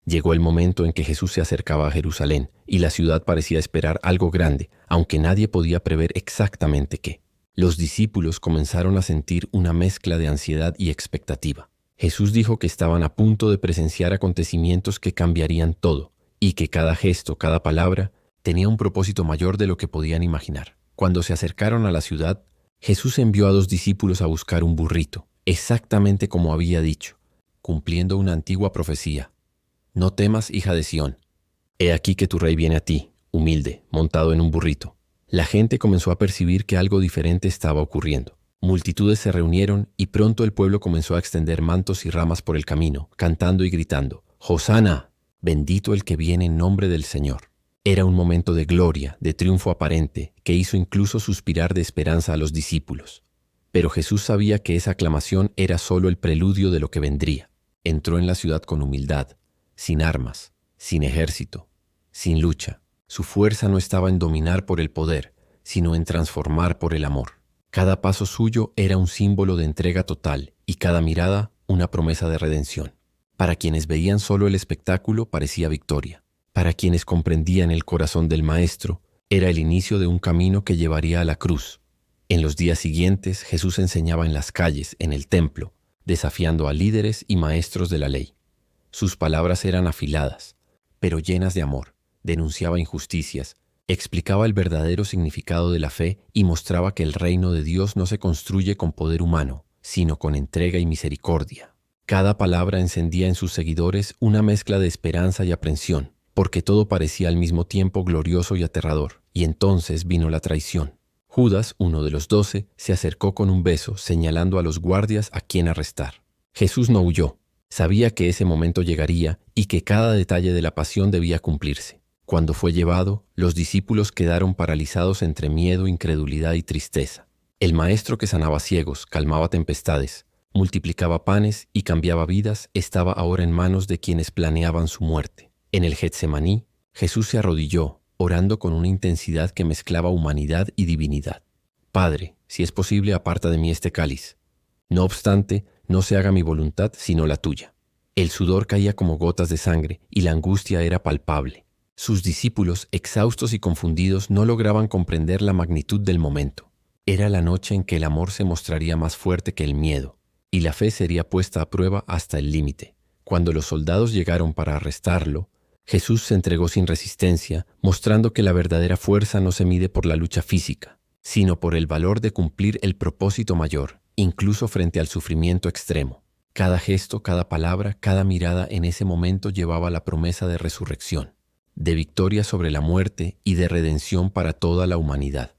Llegó el momento en que Jesús se acercaba a Jerusalén y la ciudad parecía esperar algo grande, aunque nadie podía prever exactamente qué. Los discípulos comenzaron a sentir una mezcla de ansiedad y expectativa. Jesús dijo que estaban a punto de presenciar acontecimientos que cambiarían todo y que cada gesto, cada palabra, tenía un propósito mayor de lo que podían imaginar. Cuando se acercaron a la ciudad, Jesús envió a 2 discípulos a buscar un burrito, exactamente como había dicho, cumpliendo una antigua profecía. No temas, hija de Sión. He aquí que tu rey viene a ti, humilde, montado en un burrito. La gente comenzó a percibir que algo diferente estaba ocurriendo. Multitudes se reunieron y pronto el pueblo comenzó a extender mantos y ramas por el camino, cantando y gritando: «¡Hosana! Bendito el que viene en nombre del Señor». Era un momento de gloria, de triunfo aparente, que hizo incluso suspirar de esperanza a los discípulos. Pero Jesús sabía que esa aclamación era solo el preludio de lo que vendría. Entró en la ciudad con humildad, sin armas, sin ejército, sin lucha. Su fuerza no estaba en dominar por el poder, sino en transformar por el amor. Cada paso suyo era un símbolo de entrega total y cada mirada una promesa de redención. Para quienes veían solo el espectáculo parecía victoria. Para quienes comprendían el corazón del Maestro, era el inicio de un camino que llevaría a la cruz. En los días siguientes, Jesús enseñaba en las calles, en el templo, desafiando a líderes y maestros de la ley. Sus palabras eran afiladas, pero llenas de amor. Denunciaba injusticias, explicaba el verdadero significado de la fe y mostraba que el reino de Dios no se construye con poder humano, sino con entrega y misericordia. Cada palabra encendía en sus seguidores una mezcla de esperanza y aprensión, porque todo parecía al mismo tiempo glorioso y aterrador. Y entonces vino la traición. Judas, uno de los 12, se acercó con un beso, señalando a los guardias a quién arrestar. Jesús no huyó. Sabía que ese momento llegaría y que cada detalle de la pasión debía cumplirse. Cuando fue llevado, los discípulos quedaron paralizados entre miedo, incredulidad y tristeza. El maestro que sanaba ciegos, calmaba tempestades, multiplicaba panes y cambiaba vidas estaba ahora en manos de quienes planeaban su muerte. En el Getsemaní, Jesús se arrodilló, orando con una intensidad que mezclaba humanidad y divinidad. Padre, si es posible, aparta de mí este cáliz. No obstante, no se haga mi voluntad, sino la tuya. El sudor caía como gotas de sangre y la angustia era palpable. Sus discípulos, exhaustos y confundidos, no lograban comprender la magnitud del momento. Era la noche en que el amor se mostraría más fuerte que el miedo, y la fe sería puesta a prueba hasta el límite. Cuando los soldados llegaron para arrestarlo, Jesús se entregó sin resistencia, mostrando que la verdadera fuerza no se mide por la lucha física, sino por el valor de cumplir el propósito mayor, incluso frente al sufrimiento extremo. Cada gesto, cada palabra, cada mirada en ese momento llevaba la promesa de resurrección, de victoria sobre la muerte y de redención para toda la humanidad.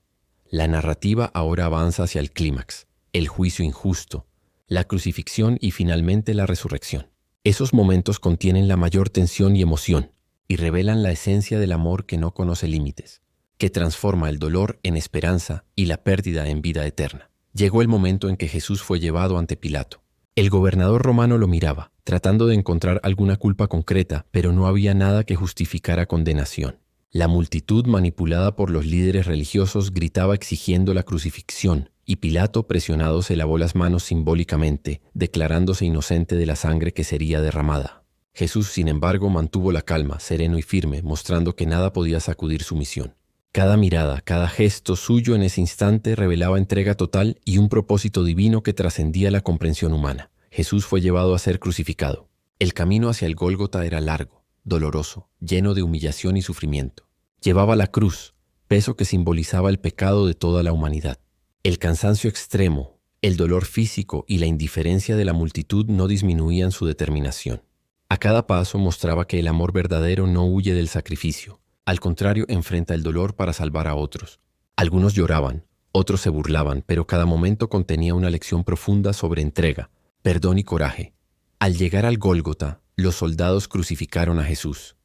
La narrativa ahora avanza hacia el clímax, el juicio injusto, la crucifixión y finalmente la resurrección. Esos momentos contienen la mayor tensión y emoción, y revelan la esencia del amor que no conoce límites, que transforma el dolor en esperanza y la pérdida en vida eterna. Llegó el momento en que Jesús fue llevado ante Pilato. El gobernador romano lo miraba, tratando de encontrar alguna culpa concreta, pero no había nada que justificara condenación. La multitud, manipulada por los líderes religiosos, gritaba exigiendo la crucifixión, y Pilato, presionado, se lavó las manos simbólicamente, declarándose inocente de la sangre que sería derramada. Jesús, sin embargo, mantuvo la calma, sereno y firme, mostrando que nada podía sacudir su misión. Cada mirada, cada gesto suyo en ese instante revelaba entrega total y un propósito divino que trascendía la comprensión humana. Jesús fue llevado a ser crucificado. El camino hacia el Gólgota era largo, doloroso, lleno de humillación y sufrimiento. Llevaba la cruz, peso que simbolizaba el pecado de toda la humanidad. El cansancio extremo, el dolor físico y la indiferencia de la multitud no disminuían su determinación. A cada paso mostraba que el amor verdadero no huye del sacrificio. Al contrario, enfrenta el dolor para salvar a otros. Algunos lloraban, otros se burlaban, pero cada momento contenía una lección profunda sobre entrega, perdón y coraje. Al llegar al Gólgota, los soldados crucificaron a Jesús.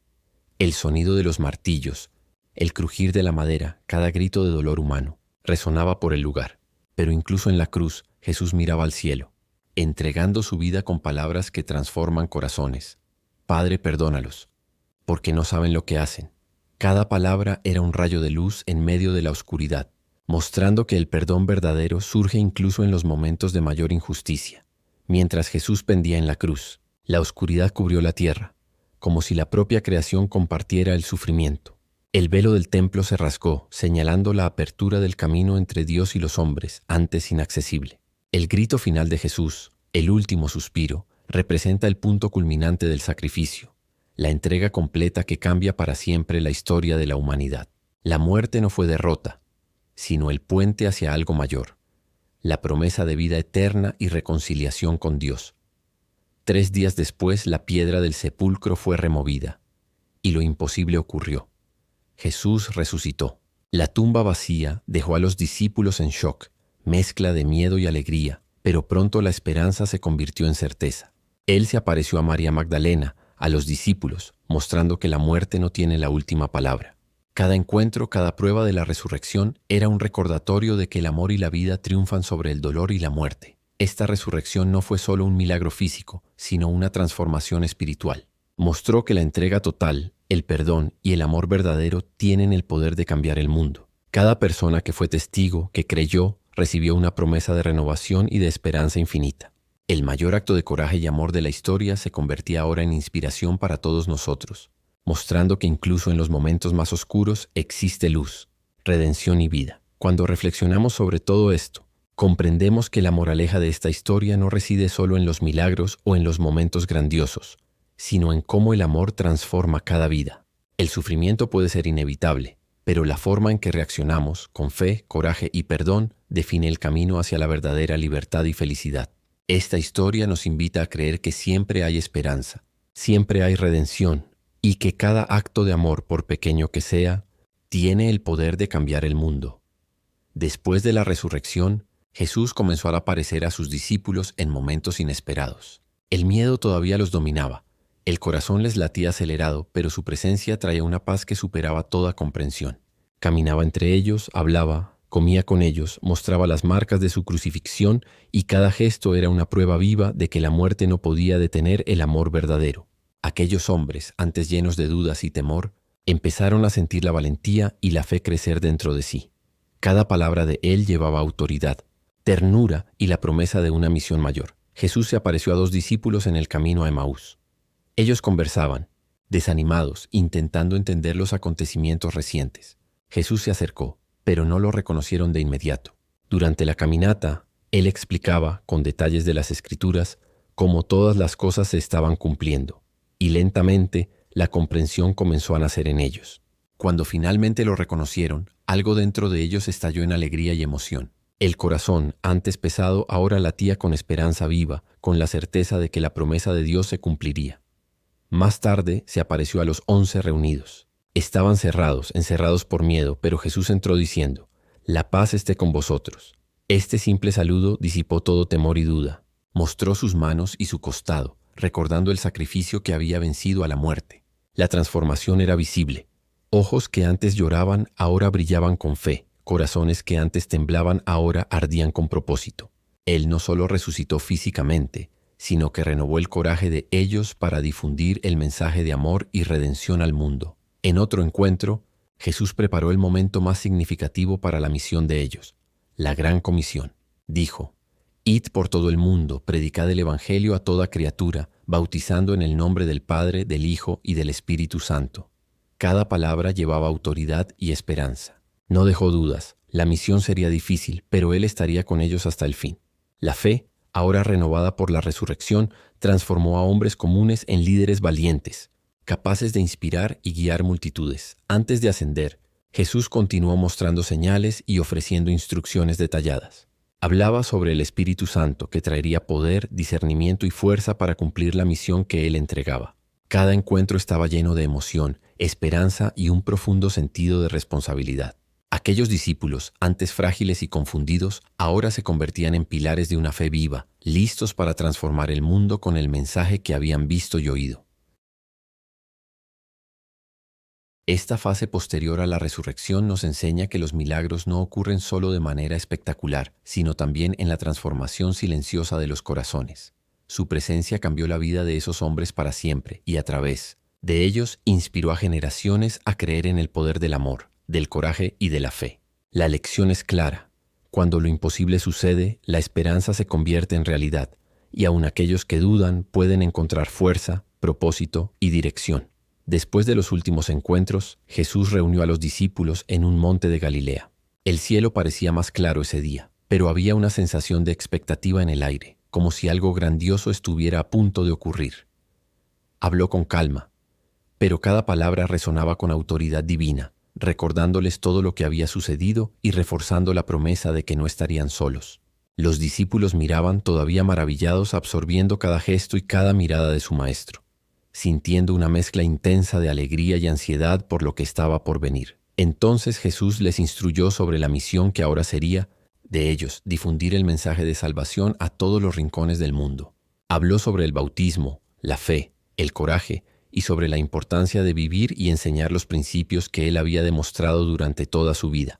El sonido de los martillos, el crujir de la madera, cada grito de dolor humano, resonaba por el lugar. Pero incluso en la cruz, Jesús miraba al cielo, entregando su vida con palabras que transforman corazones. Padre, perdónalos, porque no saben lo que hacen. Cada palabra era un rayo de luz en medio de la oscuridad, mostrando que el perdón verdadero surge incluso en los momentos de mayor injusticia. Mientras Jesús pendía en la cruz, la oscuridad cubrió la tierra, como si la propia creación compartiera el sufrimiento. El velo del templo se rasgó, señalando la apertura del camino entre Dios y los hombres, antes inaccesible. El grito final de Jesús, el último suspiro, representa el punto culminante del sacrificio, la entrega completa que cambia para siempre la historia de la humanidad. La muerte no fue derrota, sino el puente hacia algo mayor, la promesa de vida eterna y reconciliación con Dios. 3 días después, la piedra del sepulcro fue removida, y lo imposible ocurrió. Jesús resucitó. La tumba vacía dejó a los discípulos en shock, mezcla de miedo y alegría, pero pronto la esperanza se convirtió en certeza. Él se apareció a María Magdalena, a los discípulos, mostrando que la muerte no tiene la última palabra. Cada encuentro, cada prueba de la resurrección era un recordatorio de que el amor y la vida triunfan sobre el dolor y la muerte. Esta resurrección no fue solo un milagro físico, sino una transformación espiritual. Mostró que la entrega total, el perdón y el amor verdadero tienen el poder de cambiar el mundo. Cada persona que fue testigo, que creyó, recibió una promesa de renovación y de esperanza infinita. El mayor acto de coraje y amor de la historia se convertía ahora en inspiración para todos nosotros, mostrando que incluso en los momentos más oscuros existe luz, redención y vida. Cuando reflexionamos sobre todo esto, comprendemos que la moraleja de esta historia no reside solo en los milagros o en los momentos grandiosos, sino en cómo el amor transforma cada vida. El sufrimiento puede ser inevitable, pero la forma en que reaccionamos, con fe, coraje y perdón, define el camino hacia la verdadera libertad y felicidad. Esta historia nos invita a creer que siempre hay esperanza, siempre hay redención, y que cada acto de amor, por pequeño que sea, tiene el poder de cambiar el mundo. Después de la resurrección, Jesús comenzó a aparecer a sus discípulos en momentos inesperados. El miedo todavía los dominaba. El corazón les latía acelerado, pero su presencia traía una paz que superaba toda comprensión. Caminaba entre ellos, hablaba, comía con ellos, mostraba las marcas de su crucifixión y cada gesto era una prueba viva de que la muerte no podía detener el amor verdadero. Aquellos hombres, antes llenos de dudas y temor, empezaron a sentir la valentía y la fe crecer dentro de sí. Cada palabra de él llevaba autoridad, ternura y la promesa de una misión mayor. Jesús se apareció a 2 discípulos en el camino a Emaús. Ellos conversaban, desanimados, intentando entender los acontecimientos recientes. Jesús se acercó, pero no lo reconocieron de inmediato. Durante la caminata, él explicaba, con detalles de las Escrituras, cómo todas las cosas se estaban cumpliendo, y lentamente la comprensión comenzó a nacer en ellos. Cuando finalmente lo reconocieron, algo dentro de ellos estalló en alegría y emoción. El corazón, antes pesado, ahora latía con esperanza viva, con la certeza de que la promesa de Dios se cumpliría. Más tarde se apareció a los 11 reunidos. Estaban encerrados por miedo, pero Jesús entró diciendo: «La paz esté con vosotros». Este simple saludo disipó todo temor y duda. Mostró sus manos y su costado, recordando el sacrificio que había vencido a la muerte. La transformación era visible. Ojos que antes lloraban ahora brillaban con fe. Corazones que antes temblaban ahora ardían con propósito. Él no solo resucitó físicamente, sino que renovó el coraje de ellos para difundir el mensaje de amor y redención al mundo. En otro encuentro, Jesús preparó el momento más significativo para la misión de ellos, la Gran Comisión. Dijo: «Id por todo el mundo, predicad el Evangelio a toda criatura, bautizando en el nombre del Padre, del Hijo y del Espíritu Santo». Cada palabra llevaba autoridad y esperanza. No dejó dudas, la misión sería difícil, pero Él estaría con ellos hasta el fin. La fe, ahora renovada por la resurrección, transformó a hombres comunes en líderes valientes, capaces de inspirar y guiar multitudes. Antes de ascender, Jesús continuó mostrando señales y ofreciendo instrucciones detalladas. Hablaba sobre el Espíritu Santo, que traería poder, discernimiento y fuerza para cumplir la misión que Él entregaba. Cada encuentro estaba lleno de emoción, esperanza y un profundo sentido de responsabilidad. Aquellos discípulos, antes frágiles y confundidos, ahora se convertían en pilares de una fe viva, listos para transformar el mundo con el mensaje que habían visto y oído. Esta fase posterior a la resurrección nos enseña que los milagros no ocurren solo de manera espectacular, sino también en la transformación silenciosa de los corazones. Su presencia cambió la vida de esos hombres para siempre y a través de ellos inspiró a generaciones a creer en el poder del amor, del coraje y de la fe. La lección es clara. Cuando lo imposible sucede, la esperanza se convierte en realidad, y aun aquellos que dudan pueden encontrar fuerza, propósito y dirección. Después de los últimos encuentros, Jesús reunió a los discípulos en un monte de Galilea. El cielo parecía más claro ese día, pero había una sensación de expectativa en el aire, como si algo grandioso estuviera a punto de ocurrir. Habló con calma, pero cada palabra resonaba con autoridad divina, recordándoles todo lo que había sucedido y reforzando la promesa de que no estarían solos. Los discípulos miraban todavía maravillados, absorbiendo cada gesto y cada mirada de su maestro, sintiendo una mezcla intensa de alegría y ansiedad por lo que estaba por venir. Entonces Jesús les instruyó sobre la misión que ahora sería de ellos, difundir el mensaje de salvación a todos los rincones del mundo. Habló sobre el bautismo, la fe, el coraje y sobre la importancia de vivir y enseñar los principios que él había demostrado durante toda su vida.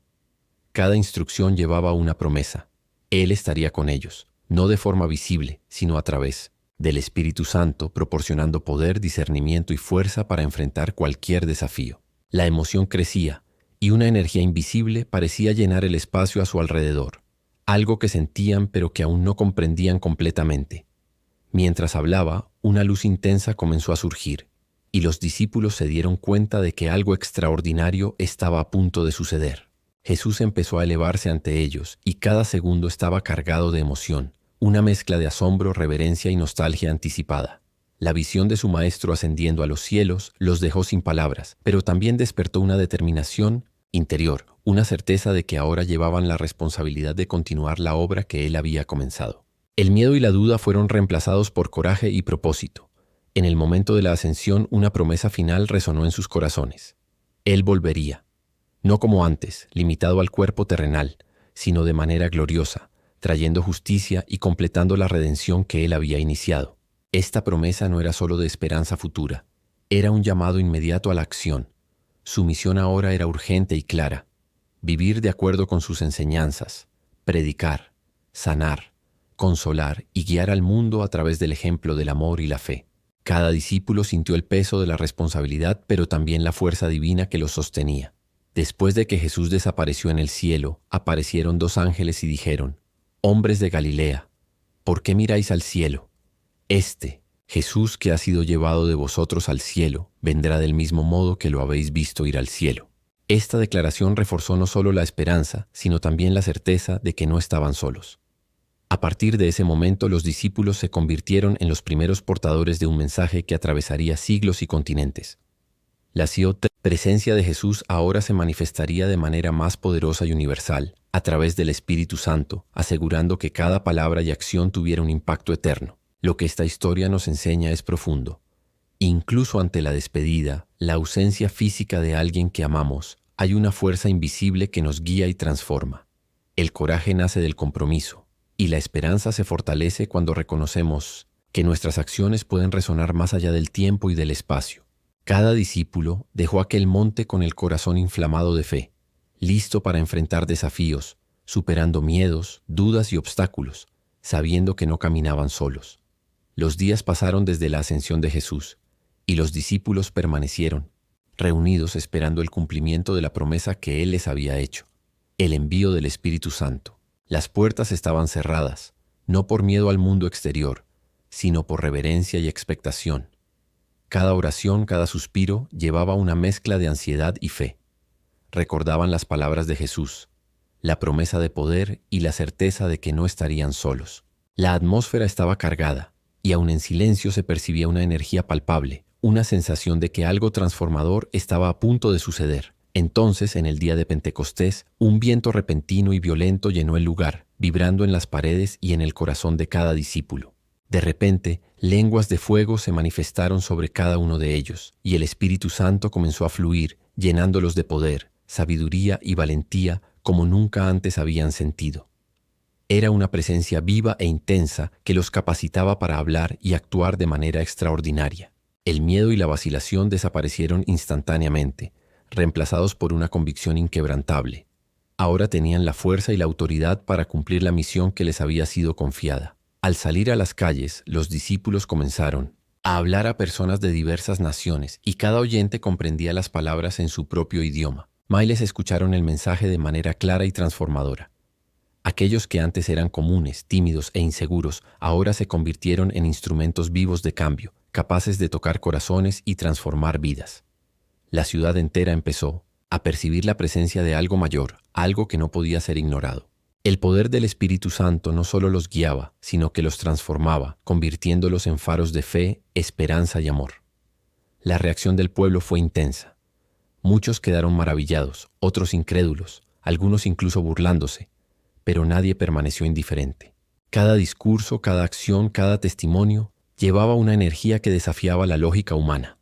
Cada instrucción llevaba una promesa. Él estaría con ellos, no de forma visible, sino a través del Espíritu Santo, proporcionando poder, discernimiento y fuerza para enfrentar cualquier desafío. La emoción crecía y una energía invisible parecía llenar el espacio a su alrededor, algo que sentían pero que aún no comprendían completamente. Mientras hablaba, una luz intensa comenzó a surgir, y los discípulos se dieron cuenta de que algo extraordinario estaba a punto de suceder. Jesús empezó a elevarse ante ellos y cada segundo estaba cargado de emoción, una mezcla de asombro, reverencia y nostalgia anticipada. La visión de su maestro ascendiendo a los cielos los dejó sin palabras, pero también despertó una determinación interior, una certeza de que ahora llevaban la responsabilidad de continuar la obra que él había comenzado. El miedo y la duda fueron reemplazados por coraje y propósito. En el momento de la ascensión, una promesa final resonó en sus corazones. Él volvería, no como antes, limitado al cuerpo terrenal, sino de manera gloriosa, trayendo justicia y completando la redención que él había iniciado. Esta promesa no era solo de esperanza futura, era un llamado inmediato a la acción. Su misión ahora era urgente y clara: vivir de acuerdo con sus enseñanzas, predicar, sanar, consolar y guiar al mundo a través del ejemplo del amor y la fe. Cada discípulo sintió el peso de la responsabilidad, pero también la fuerza divina que los sostenía. Después de que Jesús desapareció en el cielo, aparecieron dos ángeles y dijeron: «Hombres de Galilea, ¿por qué miráis al cielo? Este, Jesús que ha sido llevado de vosotros al cielo, vendrá del mismo modo que lo habéis visto ir al cielo». Esta declaración reforzó no solo la esperanza, sino también la certeza de que no estaban solos. A partir de ese momento, los discípulos se convirtieron en los primeros portadores de un mensaje que atravesaría siglos y continentes. La presencia de Jesús ahora se manifestaría de manera más poderosa y universal, a través del Espíritu Santo, asegurando que cada palabra y acción tuviera un impacto eterno. Lo que esta historia nos enseña es profundo. Incluso ante la despedida, la ausencia física de alguien que amamos, hay una fuerza invisible que nos guía y transforma. El coraje nace del compromiso, y la esperanza se fortalece cuando reconocemos que nuestras acciones pueden resonar más allá del tiempo y del espacio. Cada discípulo dejó aquel monte con el corazón inflamado de fe, listo para enfrentar desafíos, superando miedos, dudas y obstáculos, sabiendo que no caminaban solos. Los días pasaron desde la ascensión de Jesús, y los discípulos permanecieron, reunidos esperando el cumplimiento de la promesa que Él les había hecho, el envío del Espíritu Santo. Las puertas estaban cerradas, no por miedo al mundo exterior, sino por reverencia y expectación. Cada oración, cada suspiro llevaba una mezcla de ansiedad y fe. Recordaban las palabras de Jesús, la promesa de poder y la certeza de que no estarían solos. La atmósfera estaba cargada, y aun en silencio se percibía una energía palpable, una sensación de que algo transformador estaba a punto de suceder. Entonces, en el día de Pentecostés, un viento repentino y violento llenó el lugar, vibrando en las paredes y en el corazón de cada discípulo. De repente, lenguas de fuego se manifestaron sobre cada uno de ellos, y el Espíritu Santo comenzó a fluir, llenándolos de poder, sabiduría y valentía como nunca antes habían sentido. Era una presencia viva e intensa que los capacitaba para hablar y actuar de manera extraordinaria. El miedo y la vacilación desaparecieron instantáneamente, reemplazados por una convicción inquebrantable. Ahora tenían la fuerza y la autoridad para cumplir la misión que les había sido confiada. Al salir a las calles, los discípulos comenzaron a hablar a personas de diversas naciones y cada oyente comprendía las palabras en su propio idioma. Miles escucharon el mensaje de manera clara y transformadora. Aquellos que antes eran comunes, tímidos e inseguros, ahora se convirtieron en instrumentos vivos de cambio, capaces de tocar corazones y transformar vidas. La ciudad entera empezó a percibir la presencia de algo mayor, algo que no podía ser ignorado. El poder del Espíritu Santo no solo los guiaba, sino que los transformaba, convirtiéndolos en faros de fe, esperanza y amor. La reacción del pueblo fue intensa. Muchos quedaron maravillados, otros incrédulos, algunos incluso burlándose, pero nadie permaneció indiferente. Cada discurso, cada acción, cada testimonio llevaba una energía que desafiaba la lógica humana.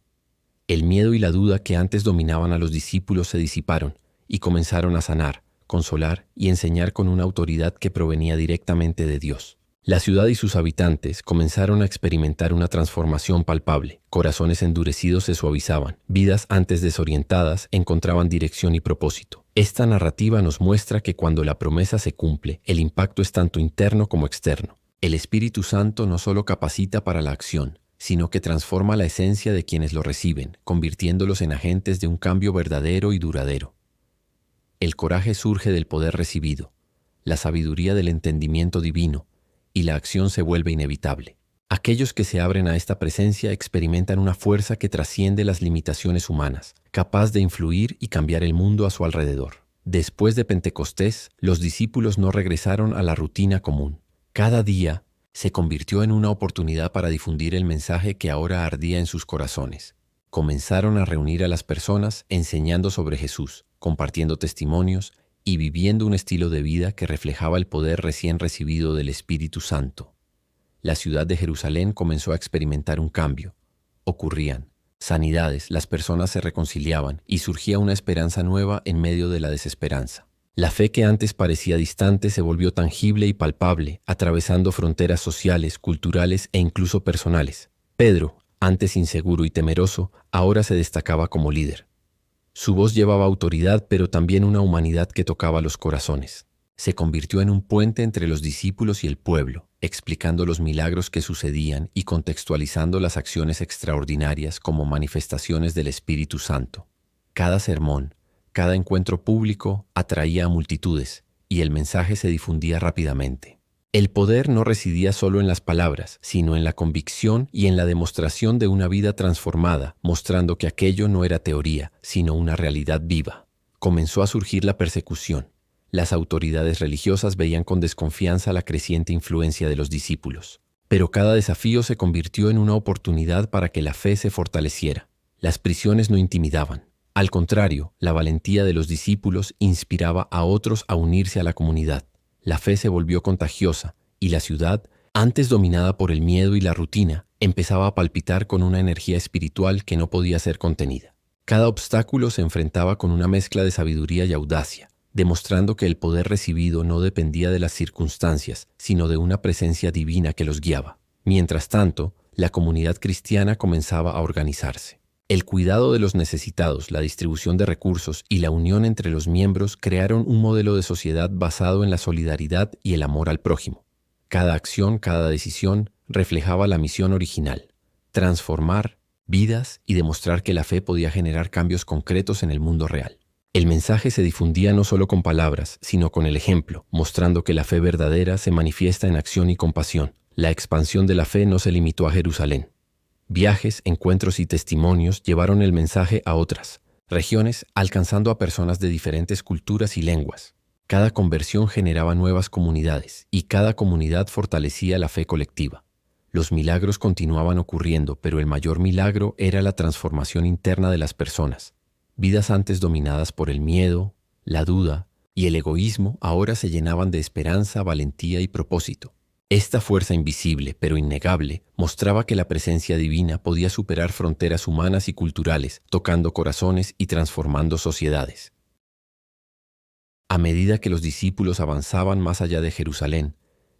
El miedo y la duda que antes dominaban a los discípulos se disiparon y comenzaron a sanar, consolar y enseñar con una autoridad que provenía directamente de Dios. La ciudad y sus habitantes comenzaron a experimentar una transformación palpable. Corazones endurecidos se suavizaban, vidas antes desorientadas encontraban dirección y propósito. Esta narrativa nos muestra que cuando la promesa se cumple, el impacto es tanto interno como externo. El Espíritu Santo no solo capacita para la acción, sino que transforma la esencia de quienes lo reciben, convirtiéndolos en agentes de un cambio verdadero y duradero. El coraje surge del poder recibido, la sabiduría del entendimiento divino, y la acción se vuelve inevitable. Aquellos que se abren a esta presencia experimentan una fuerza que trasciende las limitaciones humanas, capaz de influir y cambiar el mundo a su alrededor. Después de Pentecostés, los discípulos no regresaron a la rutina común. Cada día se convirtió en una oportunidad para difundir el mensaje que ahora ardía en sus corazones. Comenzaron a reunir a las personas enseñando sobre Jesús, compartiendo testimonios y viviendo un estilo de vida que reflejaba el poder recién recibido del Espíritu Santo. La ciudad de Jerusalén comenzó a experimentar un cambio. Ocurrían sanidades, las personas se reconciliaban y surgía una esperanza nueva en medio de la desesperanza. La fe que antes parecía distante se volvió tangible y palpable, atravesando fronteras sociales, culturales e incluso personales. Pedro, antes inseguro y temeroso, ahora se destacaba como líder. Su voz llevaba autoridad, pero también una humanidad que tocaba los corazones. Se convirtió en un puente entre los discípulos y el pueblo, explicando los milagros que sucedían y contextualizando las acciones extraordinarias como manifestaciones del Espíritu Santo. Cada sermón, cada encuentro público atraía a multitudes y el mensaje se difundía rápidamente. El poder no residía solo en las palabras, sino en la convicción y en la demostración de una vida transformada, mostrando que aquello no era teoría, sino una realidad viva. Comenzó a surgir la persecución. Las autoridades religiosas veían con desconfianza la creciente influencia de los discípulos. Pero cada desafío se convirtió en una oportunidad para que la fe se fortaleciera. Las prisiones no intimidaban. Al contrario, la valentía de los discípulos inspiraba a otros a unirse a la comunidad. La fe se volvió contagiosa y la ciudad, antes dominada por el miedo y la rutina, empezaba a palpitar con una energía espiritual que no podía ser contenida. Cada obstáculo se enfrentaba con una mezcla de sabiduría y audacia, demostrando que el poder recibido no dependía de las circunstancias, sino de una presencia divina que los guiaba. Mientras tanto, la comunidad cristiana comenzaba a organizarse. El cuidado de los necesitados, la distribución de recursos y la unión entre los miembros crearon un modelo de sociedad basado en la solidaridad y el amor al prójimo. Cada acción, cada decisión reflejaba la misión original: transformar vidas y demostrar que la fe podía generar cambios concretos en el mundo real. El mensaje se difundía no solo con palabras, sino con el ejemplo, mostrando que la fe verdadera se manifiesta en acción y compasión. La expansión de la fe no se limitó a Jerusalén. Viajes, encuentros y testimonios llevaron el mensaje a otras regiones, alcanzando a personas de diferentes culturas y lenguas. Cada conversión generaba nuevas comunidades y cada comunidad fortalecía la fe colectiva. Los milagros continuaban ocurriendo, pero el mayor milagro era la transformación interna de las personas. Vidas antes dominadas por el miedo, la duda y el egoísmo ahora se llenaban de esperanza, valentía y propósito. Esta fuerza invisible, pero innegable, mostraba que la presencia divina podía superar fronteras humanas y culturales, tocando corazones y transformando sociedades. A medida que los discípulos avanzaban más allá de Jerusalén,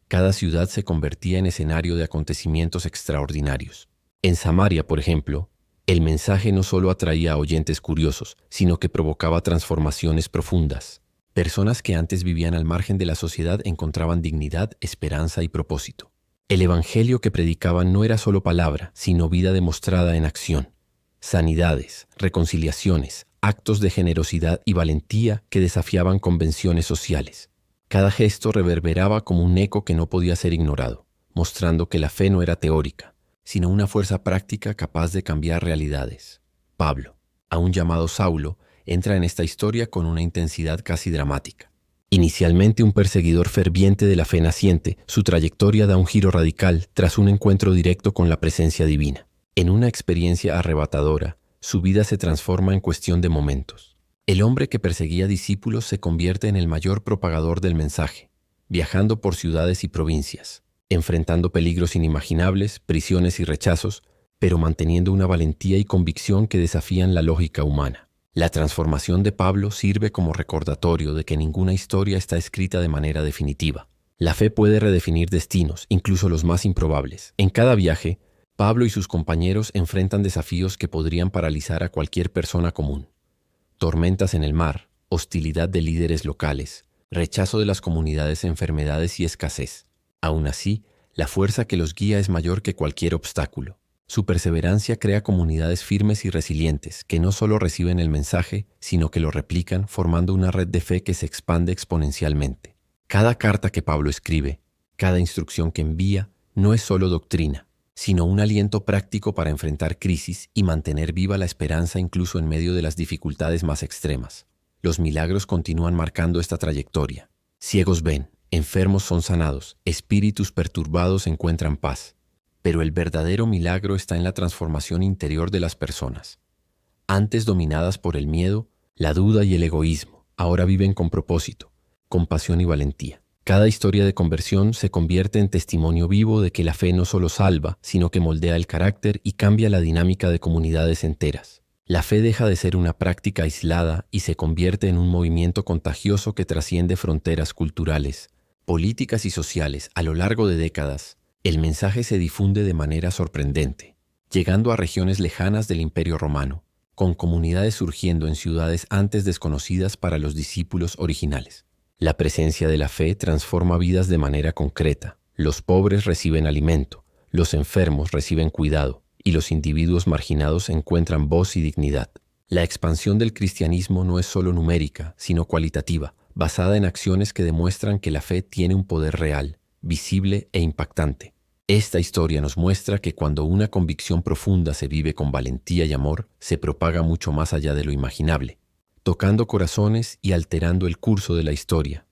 cada ciudad se convertía en escenario de acontecimientos extraordinarios. En Samaria, por ejemplo, el mensaje no solo atraía a oyentes curiosos, sino que provocaba transformaciones profundas. Personas que antes vivían al margen de la sociedad encontraban dignidad, esperanza y propósito. El evangelio que predicaban no era solo palabra, sino vida demostrada en acción. Sanidades, reconciliaciones, actos de generosidad y valentía que desafiaban convenciones sociales. Cada gesto reverberaba como un eco que no podía ser ignorado, mostrando que la fe no era teórica, sino una fuerza práctica capaz de cambiar realidades. Pablo, aún llamado Saulo, entra en esta historia con una intensidad casi dramática. Inicialmente un perseguidor ferviente de la fe naciente, su trayectoria da un giro radical tras un encuentro directo con la presencia divina. En una experiencia arrebatadora, su vida se transforma en cuestión de momentos. El hombre que perseguía discípulos se convierte en el mayor propagador del mensaje, viajando por ciudades y provincias, enfrentando peligros inimaginables, prisiones y rechazos, pero manteniendo una valentía y convicción que desafían la lógica humana. La transformación de Pablo sirve como recordatorio de que ninguna historia está escrita de manera definitiva. La fe puede redefinir destinos, incluso los más improbables. En cada viaje, Pablo y sus compañeros enfrentan desafíos que podrían paralizar a cualquier persona común. Tormentas en el mar, hostilidad de líderes locales, rechazo de las comunidades, enfermedades y escasez. Aún así, la fuerza que los guía es mayor que cualquier obstáculo. Su perseverancia crea comunidades firmes y resilientes que no solo reciben el mensaje, sino que lo replican, formando una red de fe que se expande exponencialmente. Cada carta que Pablo escribe, cada instrucción que envía, no es solo doctrina, sino un aliento práctico para enfrentar crisis y mantener viva la esperanza incluso en medio de las dificultades más extremas. Los milagros continúan marcando esta trayectoria. Ciegos ven, enfermos son sanados, espíritus perturbados encuentran paz. Pero el verdadero milagro está en la transformación interior de las personas. Antes dominadas por el miedo, la duda y el egoísmo, ahora viven con propósito, compasión y valentía. Cada historia de conversión se convierte en testimonio vivo de que la fe no solo salva, sino que moldea el carácter y cambia la dinámica de comunidades enteras. La fe deja de ser una práctica aislada y se convierte en un movimiento contagioso que trasciende fronteras culturales, políticas y sociales. A lo largo de décadas, el mensaje se difunde de manera sorprendente, llegando a regiones lejanas del Imperio Romano, con comunidades surgiendo en ciudades antes desconocidas para los discípulos originales. La presencia de la fe transforma vidas de manera concreta. Los pobres reciben alimento, los enfermos reciben cuidado y los individuos marginados encuentran voz y dignidad. La expansión del cristianismo no es solo numérica, sino cualitativa, basada en acciones que demuestran que la fe tiene un poder real, visible e impactante. Esta historia nos muestra que cuando una convicción profunda se vive con valentía y amor, se propaga mucho más allá de lo imaginable, tocando corazones y alterando el curso de la historia.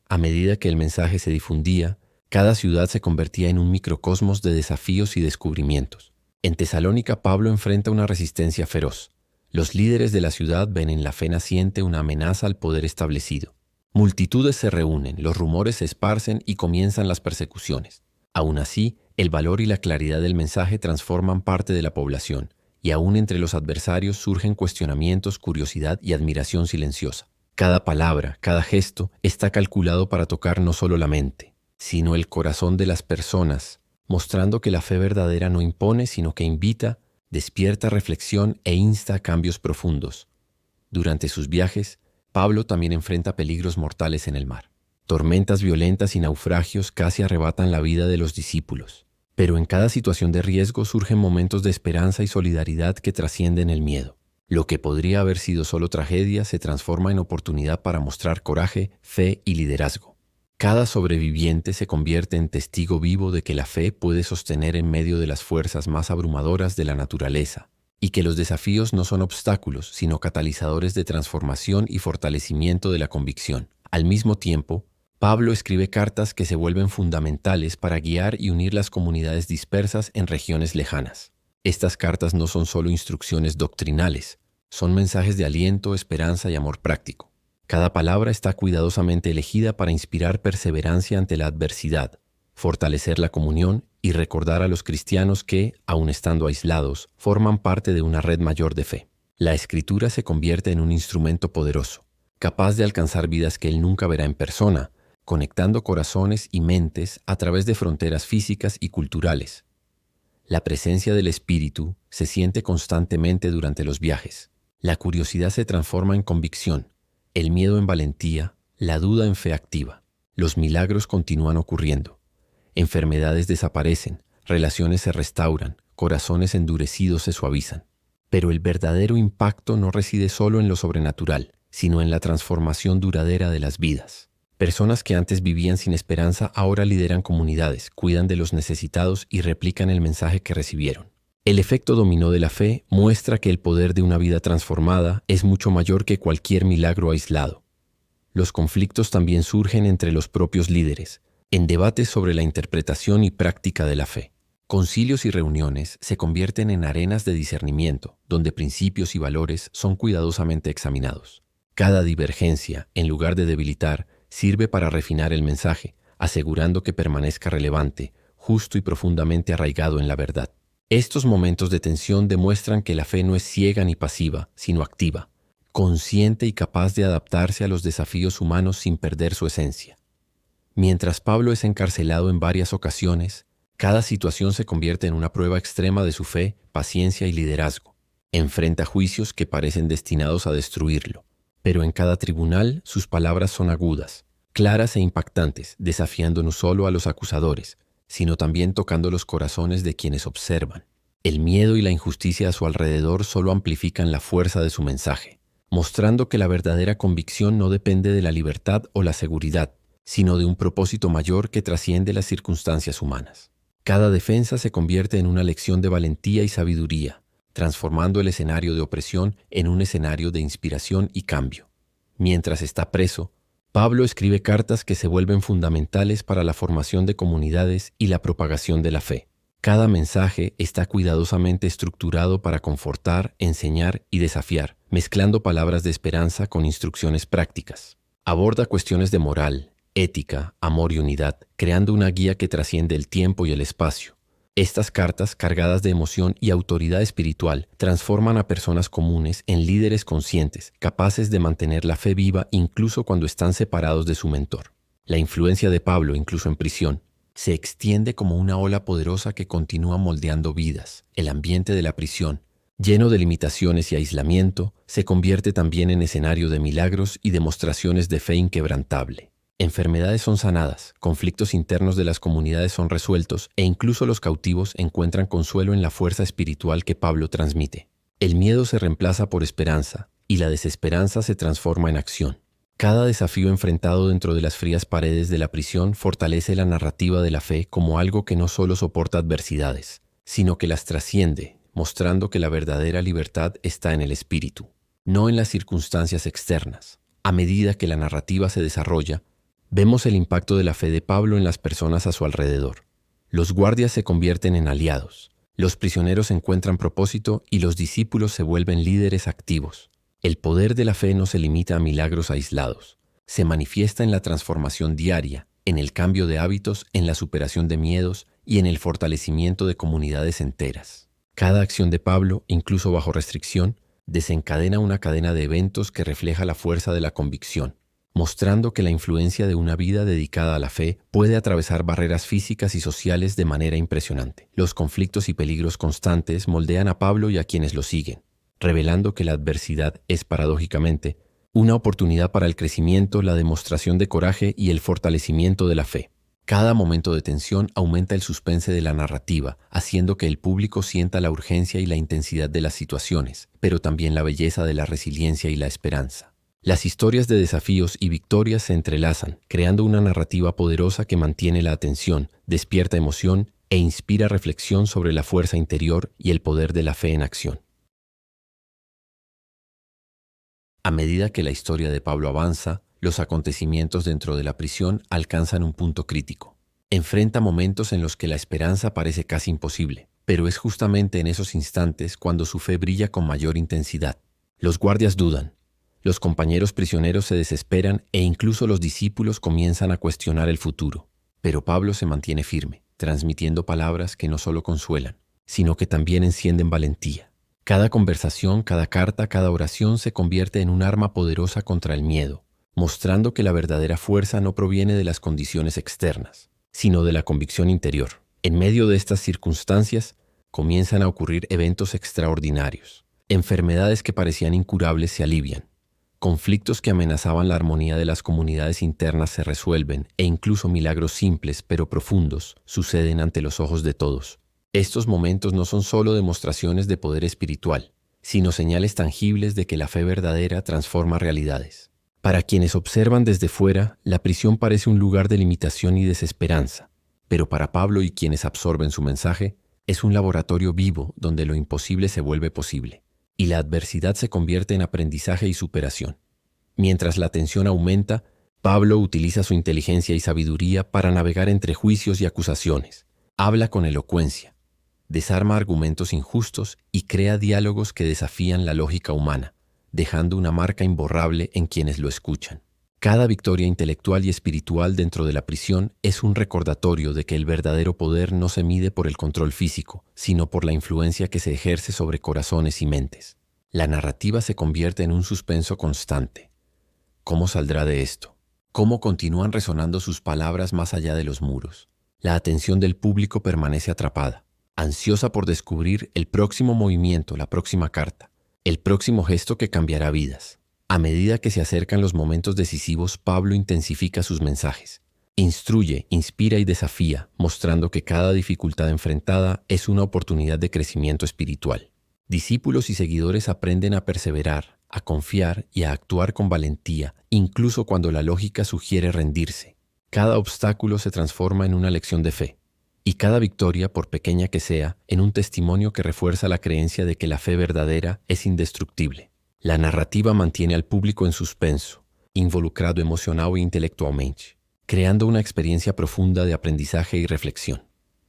A medida que el mensaje se difundía, cada ciudad se convertía en un microcosmos de desafíos y descubrimientos. En Tesalónica, Pablo enfrenta una resistencia feroz. Los líderes de la ciudad ven en la fe naciente una amenaza al poder establecido. Multitudes se reúnen, los rumores se esparcen y comienzan las persecuciones. Aún así, el valor y la claridad del mensaje transforman parte de la población, y aún entre los adversarios surgen cuestionamientos, curiosidad y admiración silenciosa. Cada palabra, cada gesto está calculado para tocar no solo la mente, sino el corazón de las personas, mostrando que la fe verdadera no impone, sino que invita, despierta reflexión e insta a cambios profundos. Durante sus viajes, Pablo también enfrenta peligros mortales en el mar. Tormentas violentas y naufragios casi arrebatan la vida de los discípulos. Pero en cada situación de riesgo surgen momentos de esperanza y solidaridad que trascienden el miedo. Lo que podría haber sido solo tragedia se transforma en oportunidad para mostrar coraje, fe y liderazgo. Cada sobreviviente se convierte en testigo vivo de que la fe puede sostener en medio de las fuerzas más abrumadoras de la naturaleza, y que los desafíos no son obstáculos, sino catalizadores de transformación y fortalecimiento de la convicción. Al mismo tiempo, Pablo escribe cartas que se vuelven fundamentales para guiar y unir las comunidades dispersas en regiones lejanas. Estas cartas no son solo instrucciones doctrinales, son mensajes de aliento, esperanza y amor práctico. Cada palabra está cuidadosamente elegida para inspirar perseverancia ante la adversidad, fortalecer la comunión y recordar a los cristianos que, aun estando aislados, forman parte de una red mayor de fe. La Escritura se convierte en un instrumento poderoso, capaz de alcanzar vidas que él nunca verá en persona, conectando corazones y mentes a través de fronteras físicas y culturales. La presencia del Espíritu se siente constantemente durante los viajes. La curiosidad se transforma en convicción, el miedo en valentía, la duda en fe activa. Los milagros continúan ocurriendo. Enfermedades desaparecen, relaciones se restauran, corazones endurecidos se suavizan. Pero el verdadero impacto no reside solo en lo sobrenatural, sino en la transformación duradera de las vidas. Personas que antes vivían sin esperanza ahora lideran comunidades, cuidan de los necesitados y replican el mensaje que recibieron. El efecto dominó de la fe muestra que el poder de una vida transformada es mucho mayor que cualquier milagro aislado. Los conflictos también surgen entre los propios líderes, en debates sobre la interpretación y práctica de la fe. Concilios y reuniones se convierten en arenas de discernimiento, donde principios y valores son cuidadosamente examinados. Cada divergencia, en lugar de debilitar, sirve para refinar el mensaje, asegurando que permanezca relevante, justo y profundamente arraigado en la verdad. Estos momentos de tensión demuestran que la fe no es ciega ni pasiva, sino activa, consciente y capaz de adaptarse a los desafíos humanos sin perder su esencia. Mientras Pablo es encarcelado en varias ocasiones, cada situación se convierte en una prueba extrema de su fe, paciencia y liderazgo. Enfrenta juicios que parecen destinados a destruirlo, pero en cada tribunal sus palabras son agudas, claras e impactantes, desafiando no solo a los acusadores, sino también tocando los corazones de quienes observan. El miedo y la injusticia a su alrededor solo amplifican la fuerza de su mensaje, mostrando que la verdadera convicción no depende de la libertad o la seguridad, sino de un propósito mayor que trasciende las circunstancias humanas. Cada defensa se convierte en una lección de valentía y sabiduría, transformando el escenario de opresión en un escenario de inspiración y cambio. Mientras está preso, Pablo escribe cartas que se vuelven fundamentales para la formación de comunidades y la propagación de la fe. Cada mensaje está cuidadosamente estructurado para confortar, enseñar y desafiar, mezclando palabras de esperanza con instrucciones prácticas. Aborda cuestiones de moral, ética, amor y unidad, creando una guía que trasciende el tiempo y el espacio. Estas cartas, cargadas de emoción y autoridad espiritual, transforman a personas comunes en líderes conscientes, capaces de mantener la fe viva incluso cuando están separados de su mentor. La influencia de Pablo, incluso en prisión, se extiende como una ola poderosa que continúa moldeando vidas. El ambiente de la prisión, lleno de limitaciones y aislamiento, se convierte también en escenario de milagros y demostraciones de fe inquebrantable. Enfermedades son sanadas, conflictos internos de las comunidades son resueltos e incluso los cautivos encuentran consuelo en la fuerza espiritual que Pablo transmite. El miedo se reemplaza por esperanza y la desesperanza se transforma en acción. Cada desafío enfrentado dentro de las frías paredes de la prisión fortalece la narrativa de la fe como algo que no solo soporta adversidades, sino que las trasciende, mostrando que la verdadera libertad está en el espíritu, no en las circunstancias externas. A medida que la narrativa se desarrolla, vemos el impacto de la fe de Pablo en las personas a su alrededor. Los guardias se convierten en aliados, los prisioneros encuentran propósito y los discípulos se vuelven líderes activos. El poder de la fe no se limita a milagros aislados. Se manifiesta en la transformación diaria, en el cambio de hábitos, en la superación de miedos y en el fortalecimiento de comunidades enteras. Cada acción de Pablo, incluso bajo restricción, desencadena una cadena de eventos que refleja la fuerza de la convicción, mostrando que la influencia de una vida dedicada a la fe puede atravesar barreras físicas y sociales de manera impresionante. Los conflictos y peligros constantes moldean a Pablo y a quienes lo siguen, revelando que la adversidad es, paradójicamente, una oportunidad para el crecimiento, la demostración de coraje y el fortalecimiento de la fe. Cada momento de tensión aumenta el suspense de la narrativa, haciendo que el público sienta la urgencia y la intensidad de las situaciones, pero también la belleza de la resiliencia y la esperanza. Las historias de desafíos y victorias se entrelazan, creando una narrativa poderosa que mantiene la atención, despierta emoción e inspira reflexión sobre la fuerza interior y el poder de la fe en acción. A medida que la historia de Pablo avanza, los acontecimientos dentro de la prisión alcanzan un punto crítico. Enfrenta momentos en los que la esperanza parece casi imposible, pero es justamente en esos instantes cuando su fe brilla con mayor intensidad. Los guardias dudan, los compañeros prisioneros se desesperan e incluso los discípulos comienzan a cuestionar el futuro. Pero Pablo se mantiene firme, transmitiendo palabras que no solo consuelan, sino que también encienden valentía. Cada conversación, cada carta, cada oración se convierte en un arma poderosa contra el miedo, mostrando que la verdadera fuerza no proviene de las condiciones externas, sino de la convicción interior. En medio de estas circunstancias, comienzan a ocurrir eventos extraordinarios. Enfermedades que parecían incurables se alivian. Conflictos que amenazaban la armonía de las comunidades internas se resuelven e incluso milagros simples pero profundos suceden ante los ojos de todos. Estos momentos no son solo demostraciones de poder espiritual, sino señales tangibles de que la fe verdadera transforma realidades. Para quienes observan desde fuera, la prisión parece un lugar de limitación y desesperanza, pero para Pablo y quienes absorben su mensaje, es un laboratorio vivo donde lo imposible se vuelve posible, y la adversidad se convierte en aprendizaje y superación. Mientras la tensión aumenta, Pablo utiliza su inteligencia y sabiduría para navegar entre juicios y acusaciones. Habla con elocuencia, desarma argumentos injustos y crea diálogos que desafían la lógica humana, dejando una marca imborrable en quienes lo escuchan. Cada victoria intelectual y espiritual dentro de la prisión es un recordatorio de que el verdadero poder no se mide por el control físico, sino por la influencia que se ejerce sobre corazones y mentes. La narrativa se convierte en un suspenso constante. ¿Cómo saldrá de esto? ¿Cómo continúan resonando sus palabras más allá de los muros? La atención del público permanece atrapada, ansiosa por descubrir el próximo movimiento, la próxima carta, el próximo gesto que cambiará vidas. A medida que se acercan los momentos decisivos, Pablo intensifica sus mensajes. Instruye, inspira y desafía, mostrando que cada dificultad enfrentada es una oportunidad de crecimiento espiritual. Discípulos y seguidores aprenden a perseverar, a confiar y a actuar con valentía, incluso cuando la lógica sugiere rendirse. Cada obstáculo se transforma en una lección de fe, y cada victoria, por pequeña que sea, en un testimonio que refuerza la creencia de que la fe verdadera es indestructible. La narrativa mantiene al público en suspenso, involucrado emocional e intelectualmente, creando una experiencia profunda de aprendizaje y reflexión.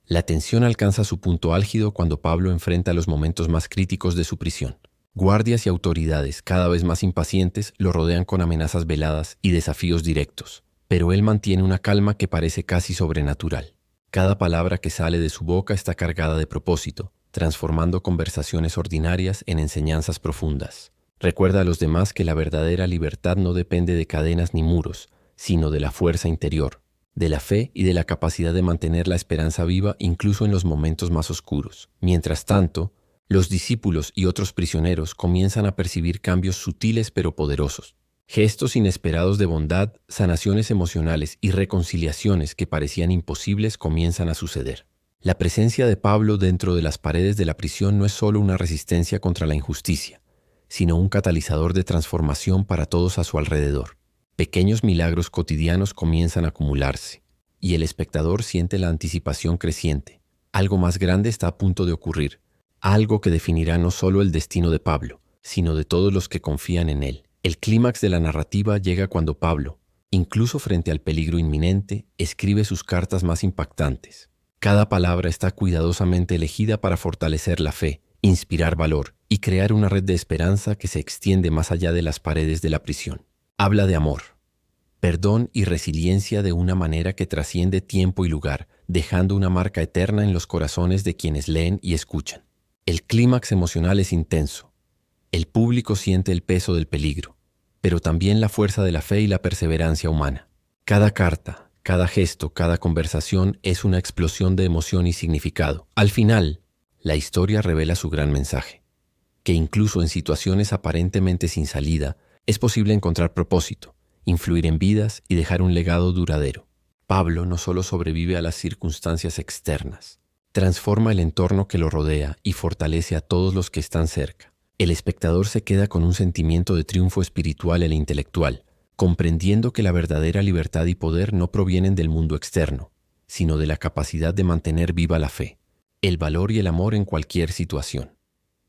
La tensión alcanza su punto álgido cuando Pablo enfrenta los momentos más críticos de su prisión. Guardias y autoridades, cada vez más impacientes, lo rodean con amenazas veladas y desafíos directos, pero él mantiene una calma que parece casi sobrenatural. Cada palabra que sale de su boca está cargada de propósito, transformando conversaciones ordinarias en enseñanzas profundas. Recuerda a los demás que la verdadera libertad no depende de cadenas ni muros, sino de la fuerza interior, de la fe y de la capacidad de mantener la esperanza viva incluso en los momentos más oscuros. Mientras tanto, los discípulos y otros prisioneros comienzan a percibir cambios sutiles pero poderosos. Gestos inesperados de bondad, sanaciones emocionales y reconciliaciones que parecían imposibles comienzan a suceder. La presencia de Pablo dentro de las paredes de la prisión no es solo una resistencia contra la injusticia, sino un catalizador de transformación para todos a su alrededor. Pequeños milagros cotidianos comienzan a acumularse, y el espectador siente la anticipación creciente. Algo más grande está a punto de ocurrir, algo que definirá no solo el destino de Pablo, sino de todos los que confían en él. El clímax de la narrativa llega cuando Pablo, incluso frente al peligro inminente, escribe sus cartas más impactantes. Cada palabra está cuidadosamente elegida para fortalecer la fe, inspirar valor y crear una red de esperanza que se extiende más allá de las paredes de la prisión. Habla de amor, perdón y resiliencia de una manera que trasciende tiempo y lugar, dejando una marca eterna en los corazones de quienes leen y escuchan. El clímax emocional es intenso. El público siente el peso del peligro, pero también la fuerza de la fe y la perseverancia humana. Cada carta, cada gesto, cada conversación es una explosión de emoción y significado. Al final, la historia revela su gran mensaje, que incluso en situaciones aparentemente sin salida, es posible encontrar propósito, influir en vidas y dejar un legado duradero. Pablo no solo sobrevive a las circunstancias externas, transforma el entorno que lo rodea y fortalece a todos los que están cerca. El espectador se queda con un sentimiento de triunfo espiritual e intelectual, comprendiendo que la verdadera libertad y poder no provienen del mundo externo, sino de la capacidad de mantener viva la fe, el valor y el amor en cualquier situación.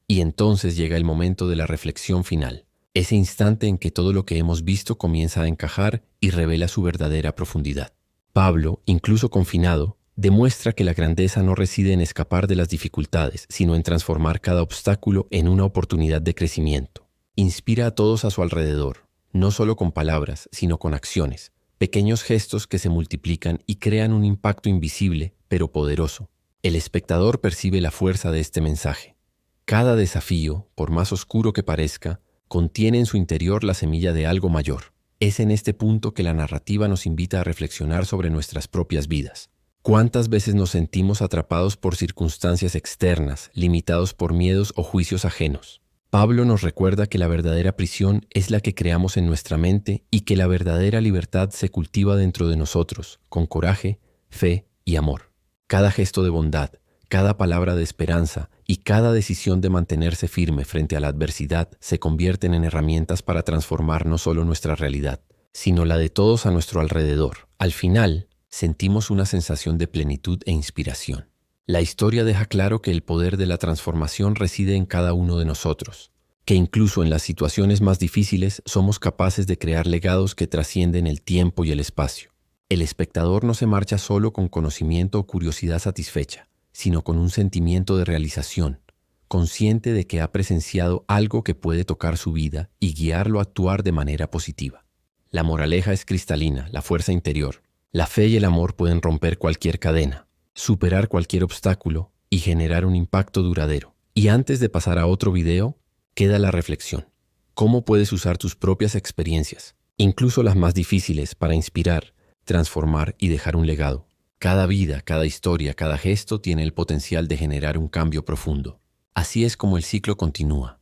Y entonces llega el momento de la reflexión final, ese instante en que todo lo que hemos visto comienza a encajar y revela su verdadera profundidad. Pablo, incluso confinado, demuestra que la grandeza no reside en escapar de las dificultades, sino en transformar cada obstáculo en una oportunidad de crecimiento. Inspira a todos a su alrededor, no solo con palabras, sino con acciones, pequeños gestos que se multiplican y crean un impacto invisible, pero poderoso. El espectador percibe la fuerza de este mensaje. Cada desafío, por más oscuro que parezca, contiene en su interior la semilla de algo mayor. Es en este punto que la narrativa nos invita a reflexionar sobre nuestras propias vidas. ¿Cuántas veces nos sentimos atrapados por circunstancias externas, limitados por miedos o juicios ajenos? Pablo nos recuerda que la verdadera prisión es la que creamos en nuestra mente y que la verdadera libertad se cultiva dentro de nosotros, con coraje, fe y amor. Cada gesto de bondad, cada palabra de esperanza y cada decisión de mantenerse firme frente a la adversidad se convierten en herramientas para transformar no solo nuestra realidad, sino la de todos a nuestro alrededor. Al final, sentimos una sensación de plenitud e inspiración. La historia deja claro que el poder de la transformación reside en cada uno de nosotros, que incluso en las situaciones más difíciles somos capaces de crear legados que trascienden el tiempo y el espacio. El espectador no se marcha solo con conocimiento o curiosidad satisfecha, sino con un sentimiento de realización, consciente de que ha presenciado algo que puede tocar su vida y guiarlo a actuar de manera positiva. La moraleja es cristalina, la fuerza interior. La fe y el amor pueden romper cualquier cadena, superar cualquier obstáculo y generar un impacto duradero. Y antes de pasar a otro video, queda la reflexión. ¿Cómo puedes usar tus propias experiencias, incluso las más difíciles, para inspirar, transformar y dejar un legado? Cada vida, cada historia, cada gesto tiene el potencial de generar un cambio profundo. Así es como el ciclo continúa.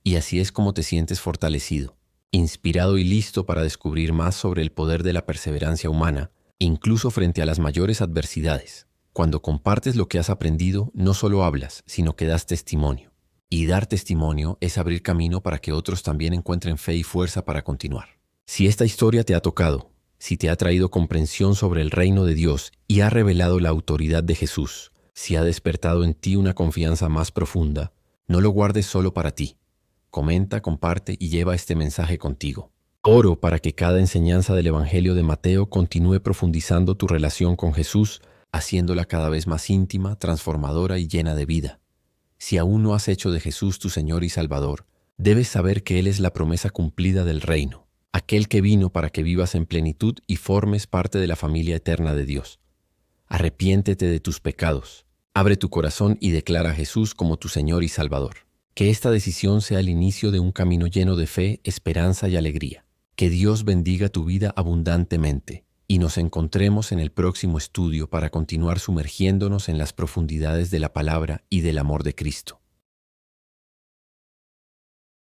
Y así es como te sientes fortalecido, inspirado y listo para descubrir más sobre el poder de la perseverancia humana, incluso frente a las mayores adversidades. Cuando compartes lo que has aprendido, no solo hablas, sino que das testimonio. Y dar testimonio es abrir camino para que otros también encuentren fe y fuerza para continuar. Si esta historia te ha tocado, si te ha traído comprensión sobre el reino de Dios y ha revelado la autoridad de Jesús, si ha despertado en ti una confianza más profunda, no lo guardes solo para ti. Comenta, comparte y lleva este mensaje contigo. Oro para que cada enseñanza del Evangelio de Mateo continúe profundizando tu relación con Jesús, haciéndola cada vez más íntima, transformadora y llena de vida. Si aún no has hecho de Jesús tu Señor y Salvador, debes saber que Él es la promesa cumplida del reino, aquel que vino para que vivas en plenitud y formes parte de la familia eterna de Dios. Arrepiéntete de tus pecados, abre tu corazón y declara a Jesús como tu Señor y Salvador. Que esta decisión sea el inicio de un camino lleno de fe, esperanza y alegría. Que Dios bendiga tu vida abundantemente y nos encontremos en el próximo estudio para continuar sumergiéndonos en las profundidades de la palabra y del amor de Cristo.